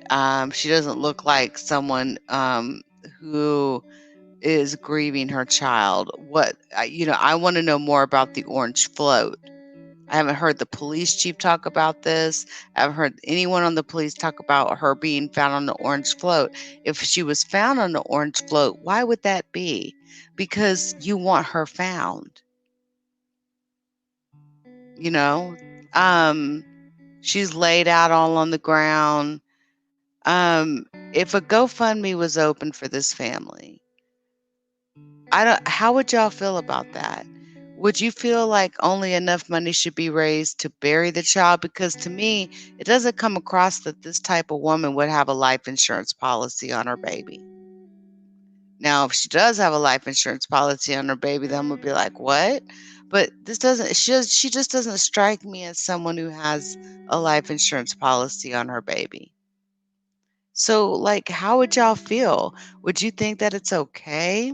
she doesn't look like someone who is grieving her child. I want to know more about the orange float. I haven't heard the police chief talk about this. I haven't heard anyone on the police talk about her being found on the orange float. If she was found on the orange float, why would that be? Because you want her found. You know? She's laid out all on the ground. If a GoFundMe was open for this family, how would y'all feel about that? Would you feel like only enough money should be raised to bury the child? Because to me, it doesn't come across that this type of woman would have a life insurance policy on her baby. Now, if she does have a life insurance policy on her baby, then I'm gonna be like, what? But she just doesn't strike me as someone who has a life insurance policy on her baby. So, like, how would y'all feel? Would you think that it's okay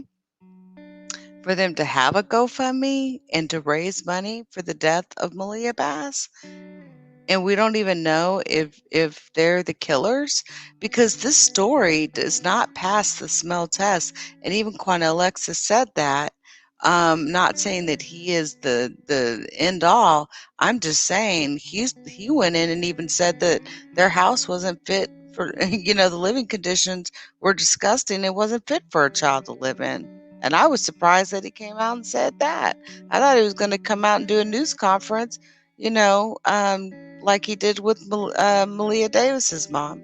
for them to have a GoFundMe and to raise money for the death of Maliyah Bass? And we don't even know if they're the killers, because this story does not pass the smell test. And even Quan Alexis said that. Not saying that he is the end all. I'm just saying he went in and even said that their house wasn't fit for, the living conditions were disgusting. It wasn't fit for a child to live in. And I was surprised that he came out and said that. I thought he was going to come out and do a news conference, like he did with Maliyah Davis's mom.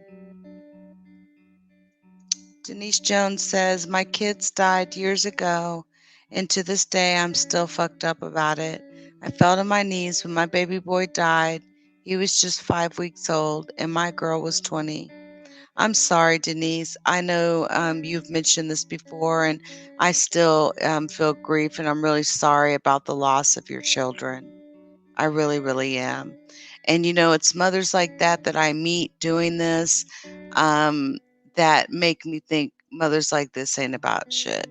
Denise Jones says, my kids died years ago, and to this day, I'm still fucked up about it. I fell to my knees when my baby boy died. He was just 5 weeks old, and my girl was 20. I'm sorry, Denise. I know you've mentioned this before, and I still feel grief, and I'm really sorry about the loss of your children. I really, really am. And, it's mothers like that I meet doing this that make me think mothers like this ain't about shit,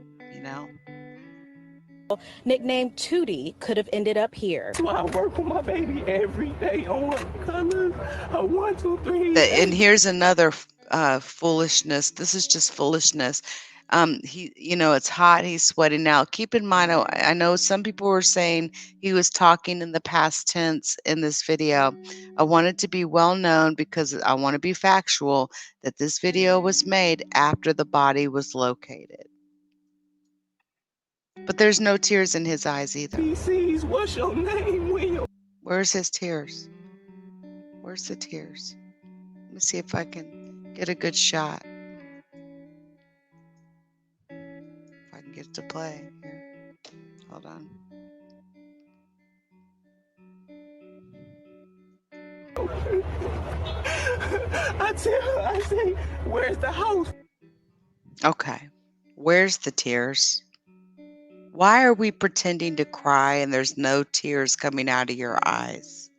Nicknamed Tootie could have ended up here. That's why I work with my baby every day on colors. 1, 2, 3. And here's another foolishness. This is just foolishness. It's hot. He's sweating now. Keep in mind, I know some people were saying he was talking in the past tense in this video. I want it to be well known because I want to be factual that this video was made after the body was located. But there's no tears in his eyes either. PCs, what's your name, Will? Where's his tears? Where's the tears? Let me see if I can get a good shot. If I can get it to play. Here. Hold on. I tell her, I say, where's the house? Okay. Where's the tears? Why are we pretending to cry and there's no tears coming out of your eyes?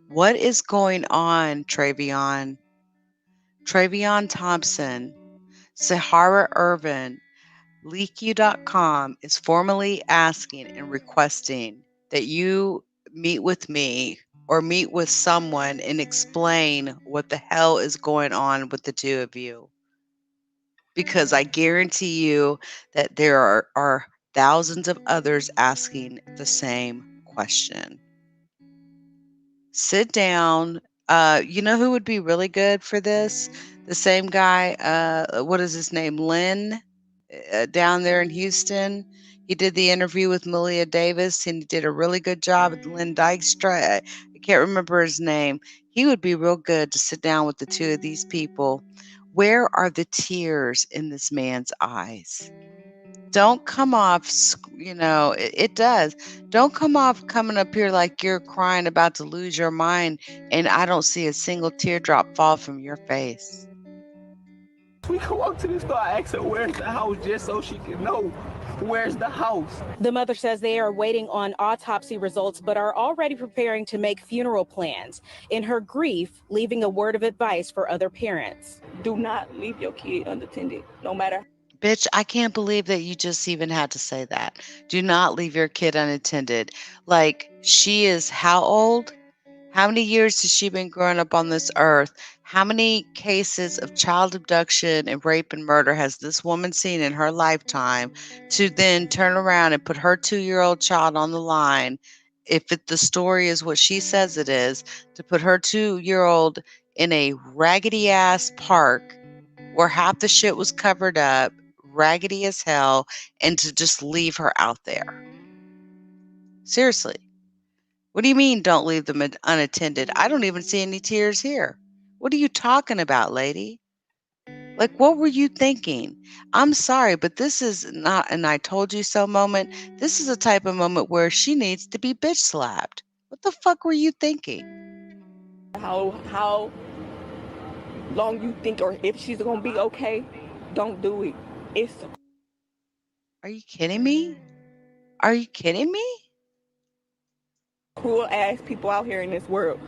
What is going on, Travion? Travion Thompson, Sahara Ervin, LeakYou.com is formally asking and requesting that you meet with me or meet with someone and explain what the hell is going on with the two of you. Because I guarantee you that there are thousands of others asking the same question. Sit down. You know who would be really good for this? The same guy, what is his name? Lynn, down there in Houston. He did the interview with Maliyah Bass, and he did a really good job with Lynn Dykstra. I can't remember his name. He would be real good to sit down with the two of these people. Where are the tears in this man's eyes? Don't come off, it does. Don't come off coming up here like you're crying about to lose your mind, and I don't see a single teardrop fall from your face. We can walk to the store, I ask her where's the house just so she can know where's the house. The mother says they are waiting on autopsy results, but are already preparing to make funeral plans. In her grief, leaving a word of advice for other parents. Do not leave your kid unattended, no matter. Bitch, I can't believe that you just even had to say that. Do not leave your kid unattended. Like, she is how old? How many years has she been growing up on this earth? How many cases of child abduction and rape and murder has this woman seen in her lifetime to then turn around and put her 2-year-old child on the line, if the story is what she says it is, to put her 2-year-old in a raggedy-ass park where half the shit was covered up, raggedy as hell, and to just leave her out there? Seriously. What do you mean don't leave them unattended? I don't even see any tears here. What are you talking about, lady? Like, what were you thinking? I'm sorry, but this is not an I told you so moment. This is a type of moment where she needs to be bitch slapped. What the fuck were you thinking? How long you think or if she's gonna be okay, don't do it. It's Are you kidding me? Are you kidding me? cruel ass people out here in this world.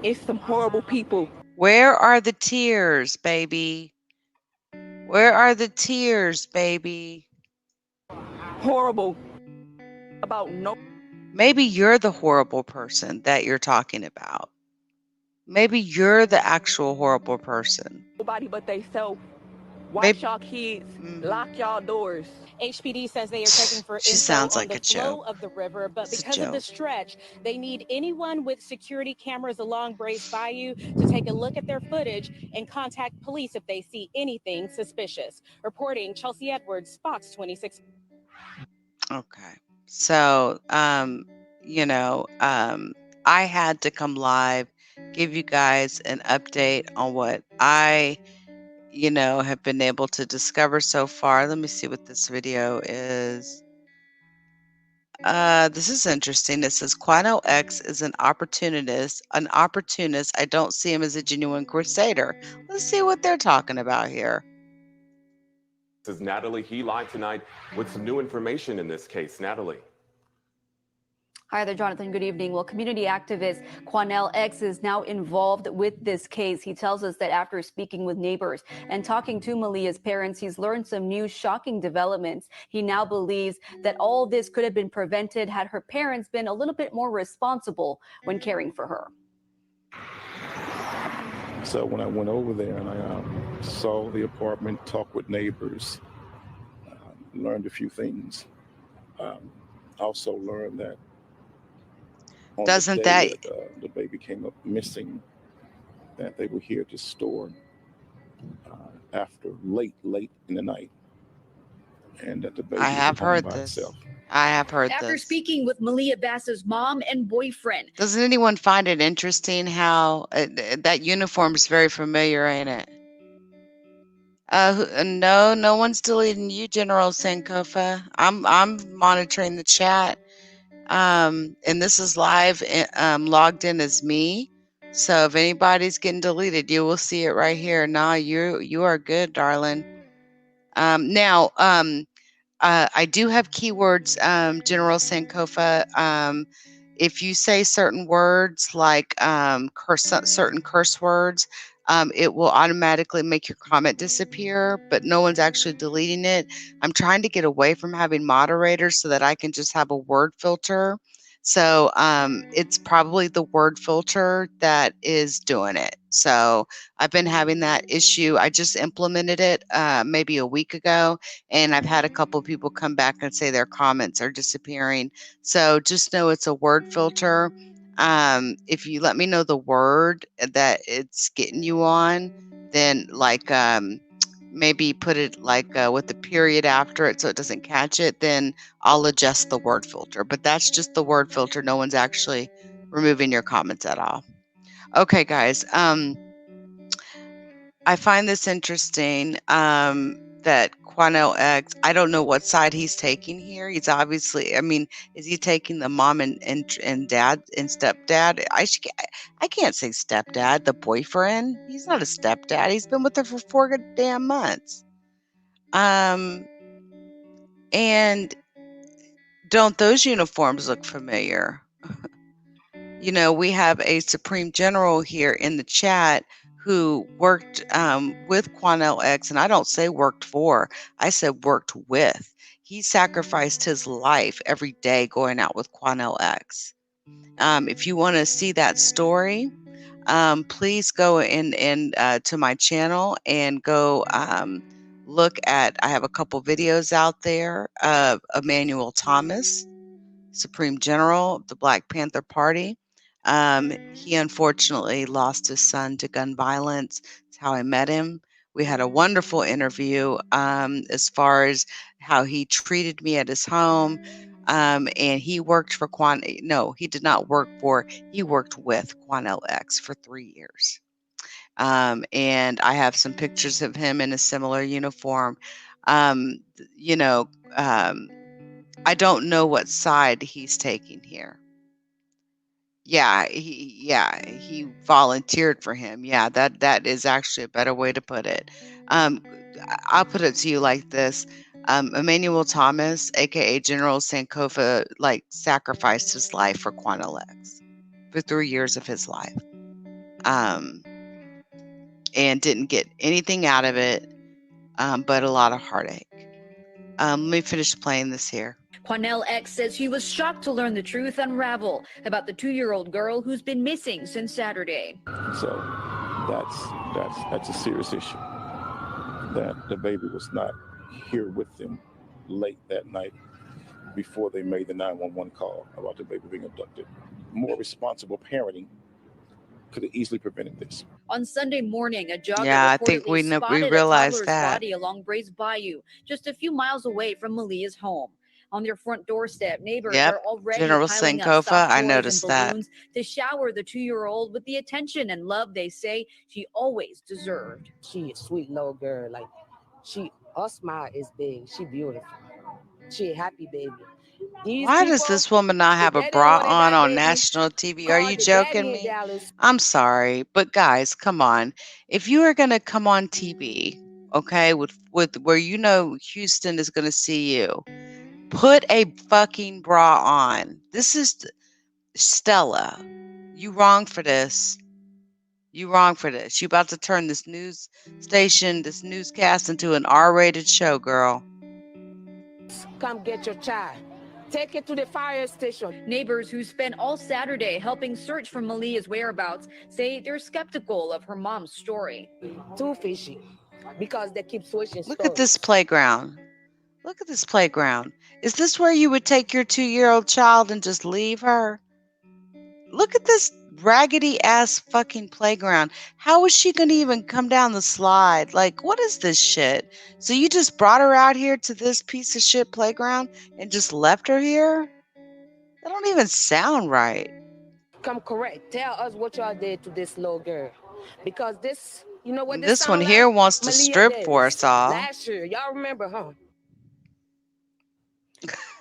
It's some horrible people. Where are the tears, baby? Where are the tears, baby? Horrible. About no. Maybe you're the horrible person that you're talking about. Maybe you're the actual horrible person. Nobody but they self. Watch y'all kids. Lock y'all doors. HPD says they are checking for She info sounds on like the a flow joke. of the river, but It's a because of the joke. stretch, they need anyone with security cameras along Brays Bayou to take a look at their footage and contact police if they see anything suspicious. Reporting, Chelsea Edwards, Fox 26. Okay. So, I had to come live, give you guys an update on what I, have been able to discover so far. Let me see what this video is. This is interesting. It says Quano X is an opportunist. I don't see him as a genuine crusader. Let's see what they're talking about here. This is Natalie. He live tonight with some new information in this case. Natalie. Hi there, Jonathan. Good evening. Well, community activist Quanell X is now involved with this case. He tells us that after speaking with neighbors and talking to Maliyah's parents, he's learned some new shocking developments. He now believes that all this could have been prevented had her parents been a little bit more responsible when caring for her. So when I went over there and I saw the apartment, talked with neighbors, learned a few things. Also learned that on Doesn't the that day that the baby came up missing, that they were here at the store after late in the night, and that the baby I was have at home heard by this. itself. I have heard After this. speaking with Maliyah Bass's mom and boyfriend. Doesn't anyone find it interesting how that uniform is very familiar, ain't it? No, no one's deleting you, General Sankofa. I'm monitoring the chat. And this is live, logged in as me. So if anybody's getting deleted, you will see it right here. Nah, you are good, darling. Now, I do have keywords, General Sankofa. If you say certain words like certain curse words, it will automatically make your comment disappear, but no one's actually deleting it. I'm trying to get away from having moderators so that I can just have a word filter. So it's probably the word filter that is doing it. So I've been having that issue. I just implemented it maybe a week ago, and I've had a couple people come back and say their comments are disappearing. So just know it's a word filter. If you let me know the word that it's getting you on, then like maybe put it like with the period after it so it doesn't catch it, then I'll adjust the word filter. But that's just the word filter. No one's actually removing your comments at all. Okay, guys. I find this interesting that Quanell X, I don't know what side he's taking here. He's obviously, I mean, is he taking the mom and dad and stepdad? I can't say stepdad, the boyfriend. He's not a stepdad. He's been with her for 4 damn months. And don't those uniforms look familiar? You know, we have a Supreme General here in the chat who worked with Quanell X, and I don't say worked for, I said worked with. He sacrificed his life every day going out with Quanell X. If you want to see that story, please go in to my channel and go look at, I have a couple videos out there of Emmanuel Thomas, Supreme General of the Black Panther Party. He unfortunately lost his son to gun violence. That's how I met him. We had a wonderful interview as far as how he treated me at his home. And he worked for he did not work for, he worked with Quanell X for 3 years. And I have some pictures of him in a similar uniform. You know, I don't know what side he's taking here. Yeah, he volunteered for him. Yeah, that is actually a better way to put it. I'll put it to you like this. Emmanuel Thomas, aka General Sankofa, like sacrificed his life for Quanell X for 3 years of his life. And didn't get anything out of it, but a lot of heartache. Let me finish playing this here. Quanell X says he was shocked to learn the truth unravel about the 2-year-old girl who's been missing since Saturday. So that's a serious issue. That the baby was not here with them late that night before they made the 911 call about the baby being abducted. More responsible parenting could have easily prevented this. On Sunday morning, a jogger Yeah, I think reportedly we spotted a realized toddler's that. body along Brays Bayou, just a few miles away from Maliyah's home. On their front doorstep, neighbors Yep, are already General piling up Sankofa, soft I toys noticed and that. balloons to shower the 2-year-old with the attention and love they say she always deserved. She a sweet little girl. Like her smile is big. She beautiful. She a happy baby. Why does this woman not have a bra on national TV? Are you joking me? Dallas. I'm sorry, but guys, come on. If you are going to come on TV, okay, with where you know Houston is going to see you, put a fucking bra on. This is Stella. You wrong for this. You wrong for this. You about to turn this news station, this newscast into an R-rated show, girl. Come get your child. Take it to the fire station. Neighbors who spent all Saturday helping search for Maliyah's whereabouts say they're skeptical of her mom's story. Too fishy, because they keep switching Look at this playground. Look at this playground. Is this where you would take your 2-year-old child and just leave her? Look at this raggedy ass fucking playground. How is she going to even come down the slide? Like, what is this shit? So you just brought her out here to this piece of shit playground and just left her here? That don't even sound right. Come correct. Tell us what y'all did to this little girl. Because this, you know what And this this one sound here like? wants to Maliyah strip for Davis. us all. Last year. Y'all remember, huh?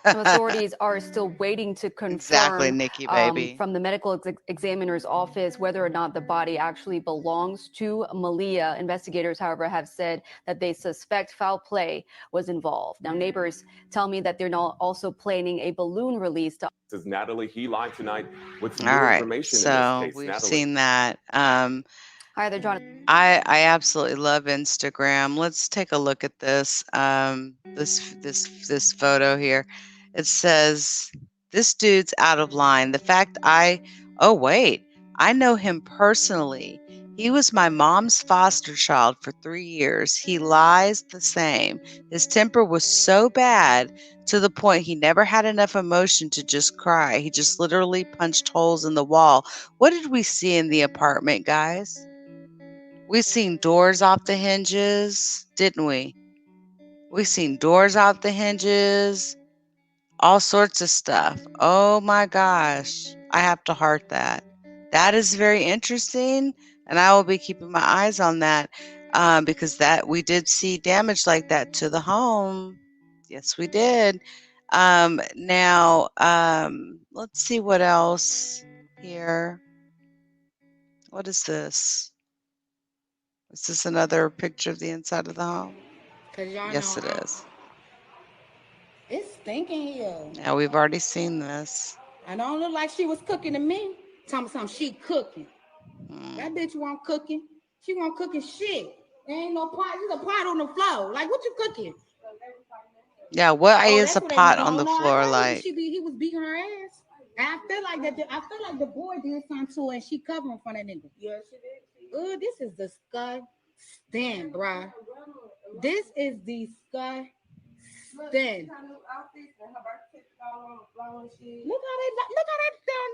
So authorities are still waiting to Exactly, confirm Nikki, baby. from the medical examiner's office whether or not the body actually belongs to Maliyah. Investigators, however, have said that they suspect foul play was involved. Now, neighbors tell me that they're now also planning a balloon release to. This is Natalie. He lied tonight with some All new right, information in this so case. we've Natalie. seen that. Hi there, Jonathan. I absolutely love Instagram. Let's take a look at this. This photo here. It says this dude's out of line. The fact oh wait, I know him personally. He was my mom's foster child for 3 years. He lies the same. His temper was so bad to the point he never had enough emotion to just cry. He just literally punched holes in the wall. What did we see in the apartment, guys? We seen doors off the hinges, didn't we? We seen doors off the hinges, all sorts of stuff. Oh my gosh. I have to heart that. That is very interesting, and I will be keeping my eyes on that because that we did see damage like that to the home. Yes, we did. Now, let's see what else here. What is this? Is this another picture of the inside of the home? Yes, it is. It's stinking here. Yeah, we've already seen this. I don't look like she was cooking to me. Tell me something, she cooking. That bitch won't cooking. She won't cooking shit. There ain't no pot. There's a pot on the floor. Like, what you cooking? Yeah, what Oh, is that's a what they was pot doing. on the No, I floor know like? he was beating her ass. And I feel like that. I feel like the boy did something to her, and she covering for that nigga. Yeah, she did. This is disgusting, bruh. This is disgusting. Look how they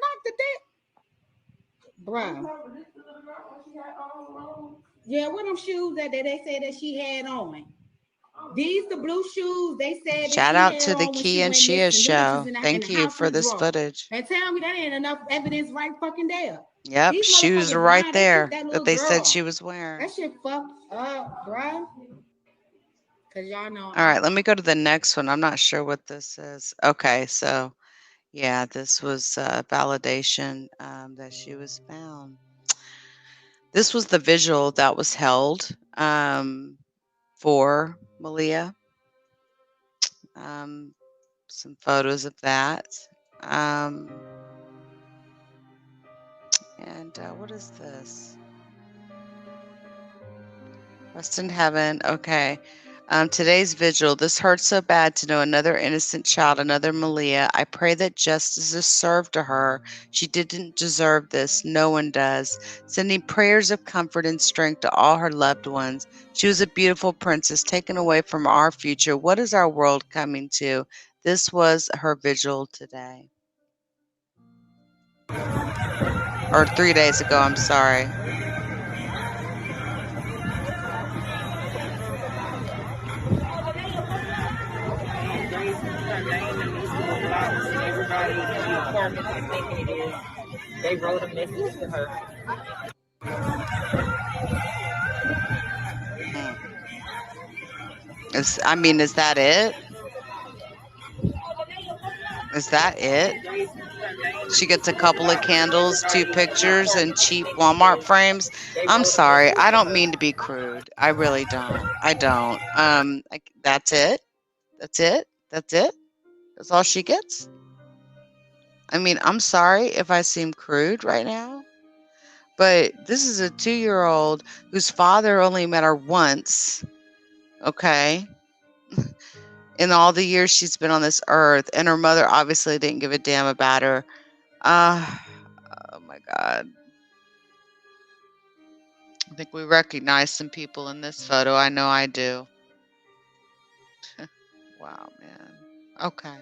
knocked the dick. Bruh. Yeah, what them shoes that they said that she had on? These the blue shoes they said that Shout she out had to the on when she Key and went Shia missing. Them bitches show. in Thank the you house for in the this drawer. footage. And tell me that ain't enough evidence right fucking there. Yep, These shoes are motherfuckers right lying. They took there that that little they said girl. she was wearing. That shit fucked up, bruh. Cause y'all know. All right, let me go to the next one. I'm not sure what this is. Okay, so yeah, this was validation that she was found. This was the visual that was held for Maliyah. Some photos of that. And what is this? Rest in heaven. Okay. Today's vigil. This hurts so bad to know another innocent child, another Maliyah. I pray that justice is served to her. She didn't deserve this. No one does. Sending prayers of comfort and strength to all her loved ones. She was a beautiful princess taken away from our future. What is our world coming to? This was her vigil today. Or 3 days ago, I'm sorry. Everybody in the apartment is thinking it is. They wrote a message to her. Is that it? Is that it? She gets a couple of candles, 2 pictures, and cheap Walmart frames. I'm sorry. I don't mean to be crude. I really don't. I don't. That's it? That's it? That's it? That's all she gets? I mean, I'm sorry if I seem crude right now, but this is a 2-year-old whose father only met her once, okay, in all the years she's been on this earth, and her mother obviously didn't give a damn about her. Oh my God. I think we recognize some people in this photo. I know I do. Wow, man. Okay.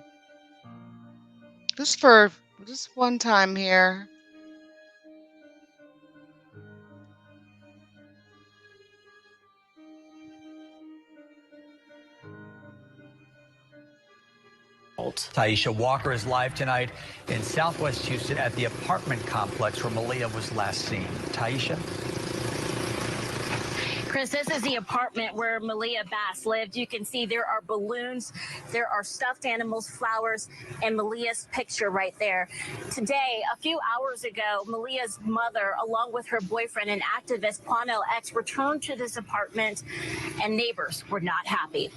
Just one time here. Taisha Walker is live tonight in Southwest Houston at the apartment complex where Maliyah was last seen. Taisha? Chris, this is the apartment where Maliyah Bass lived. You can see there are balloons, there are stuffed animals, flowers, and Maliyah's picture right there. Today, a few hours ago, Maliyah's mother, along with her boyfriend and activist Quanell X, returned to this apartment, and neighbors were not happy.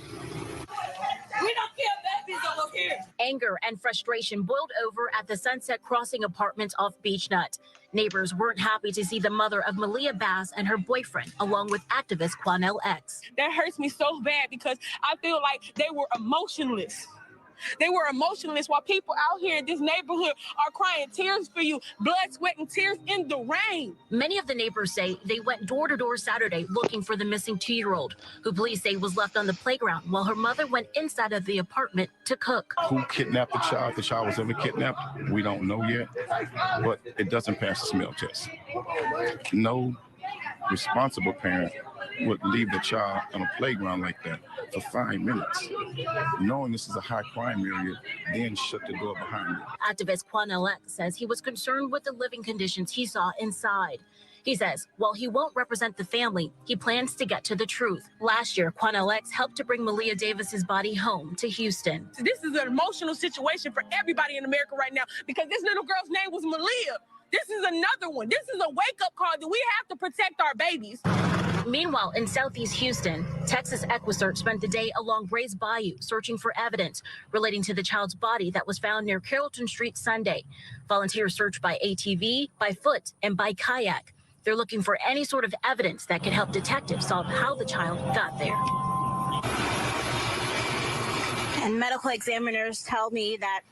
We don't kill babies over here. Anger and frustration boiled over at the Sunset Crossing Apartments off Beach Nut. Neighbors weren't happy to see the mother of Maliyah Bass and her boyfriend, along with activist Quanell X. That hurts me so bad because I feel like they were emotionless. They were emotionless while people out here in this neighborhood are crying tears for you, blood, sweat, and tears in the rain. Many of the neighbors say they went door to door Saturday looking for the missing 2-year-old, who police say was left on the playground while her mother went inside of the apartment to cook. Who kidnapped the child? If the child was ever kidnapped, we don't know yet, but it doesn't pass the smell test. No responsible parent would leave the child on a playground like that for 5 minutes, knowing this is a high crime area, then shut the door behind it. Activist Quanell X says he was concerned with the living conditions he saw inside. He says, while he won't represent the family, he plans to get to the truth. Last year, Quanell X helped to bring Maliyah Davis's body home to Houston. This is an emotional situation for everybody in America right now because this little girl's name was Maliyah. This is another one. This is a wake-up call that we have to protect our babies. Meanwhile, in Southeast Houston, Texas EquiSearch spent the day along Brays Bayou searching for evidence relating to the child's body that was found near Carrollton Street Sunday. Volunteers searched by ATV, by foot, and by kayak. They're looking for any sort of evidence that could help detectives solve how the child got there. And medical examiners tell me that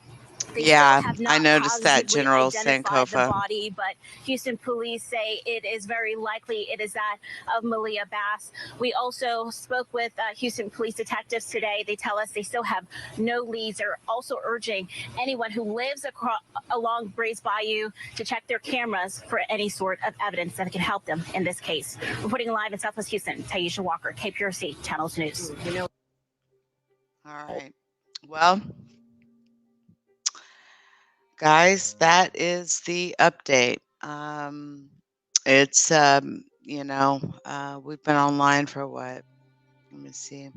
they still have not I noticed that, positively General identified the Sankofa. body, but Houston police say it is very likely it is that of Maliyah Bass. We also spoke with Houston police detectives today. They tell us they still have no leads. They're also urging anyone who lives along Brays Bayou to check their cameras for any sort of evidence that can help them in this case. Reporting live in Southwest Houston, Taisha Walker, KPRC Channels News. All right. Well, guys, that is the update. It's we've been online for what? Let me see.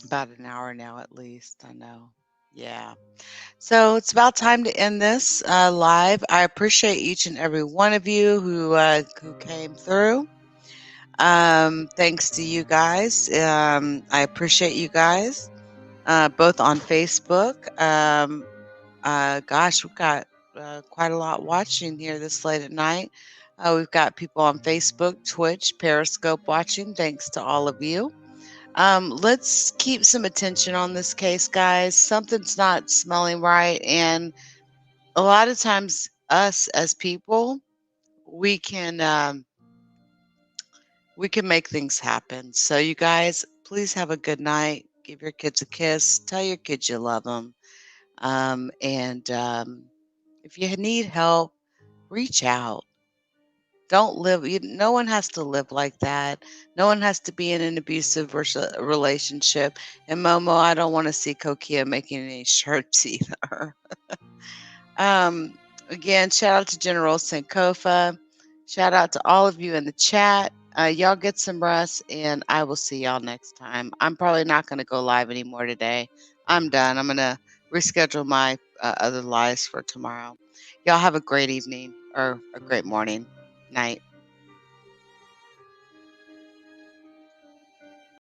About an hour now, at least. I know. Yeah. So it's about time to end this live. I appreciate each and every one of you who came through. Thanks to you guys. I appreciate you guys, both on Facebook. Gosh, we've got quite a lot watching here this late at night. We've got people on Facebook, Twitch, Periscope watching. Thanks to all of you. Let's keep some attention on this case, guys. Something's not smelling right. And a lot of times us as people, we can make things happen. So you guys, please have a good night. Give your kids a kiss. Tell your kids you love them. If you need help, reach out. Don't live. No one has to live like that. No one has to be in an abusive relationship. And Momo, I don't want to see Kokia making any shirts either. Again, shout out to General Sankofa. Shout out to all of you in the chat. Y'all get some rest, and I will see y'all next time. I'm probably not going to go live anymore today. I'm done. I'm going to reschedule my other lives for tomorrow. Y'all have a great evening or a great morning, night.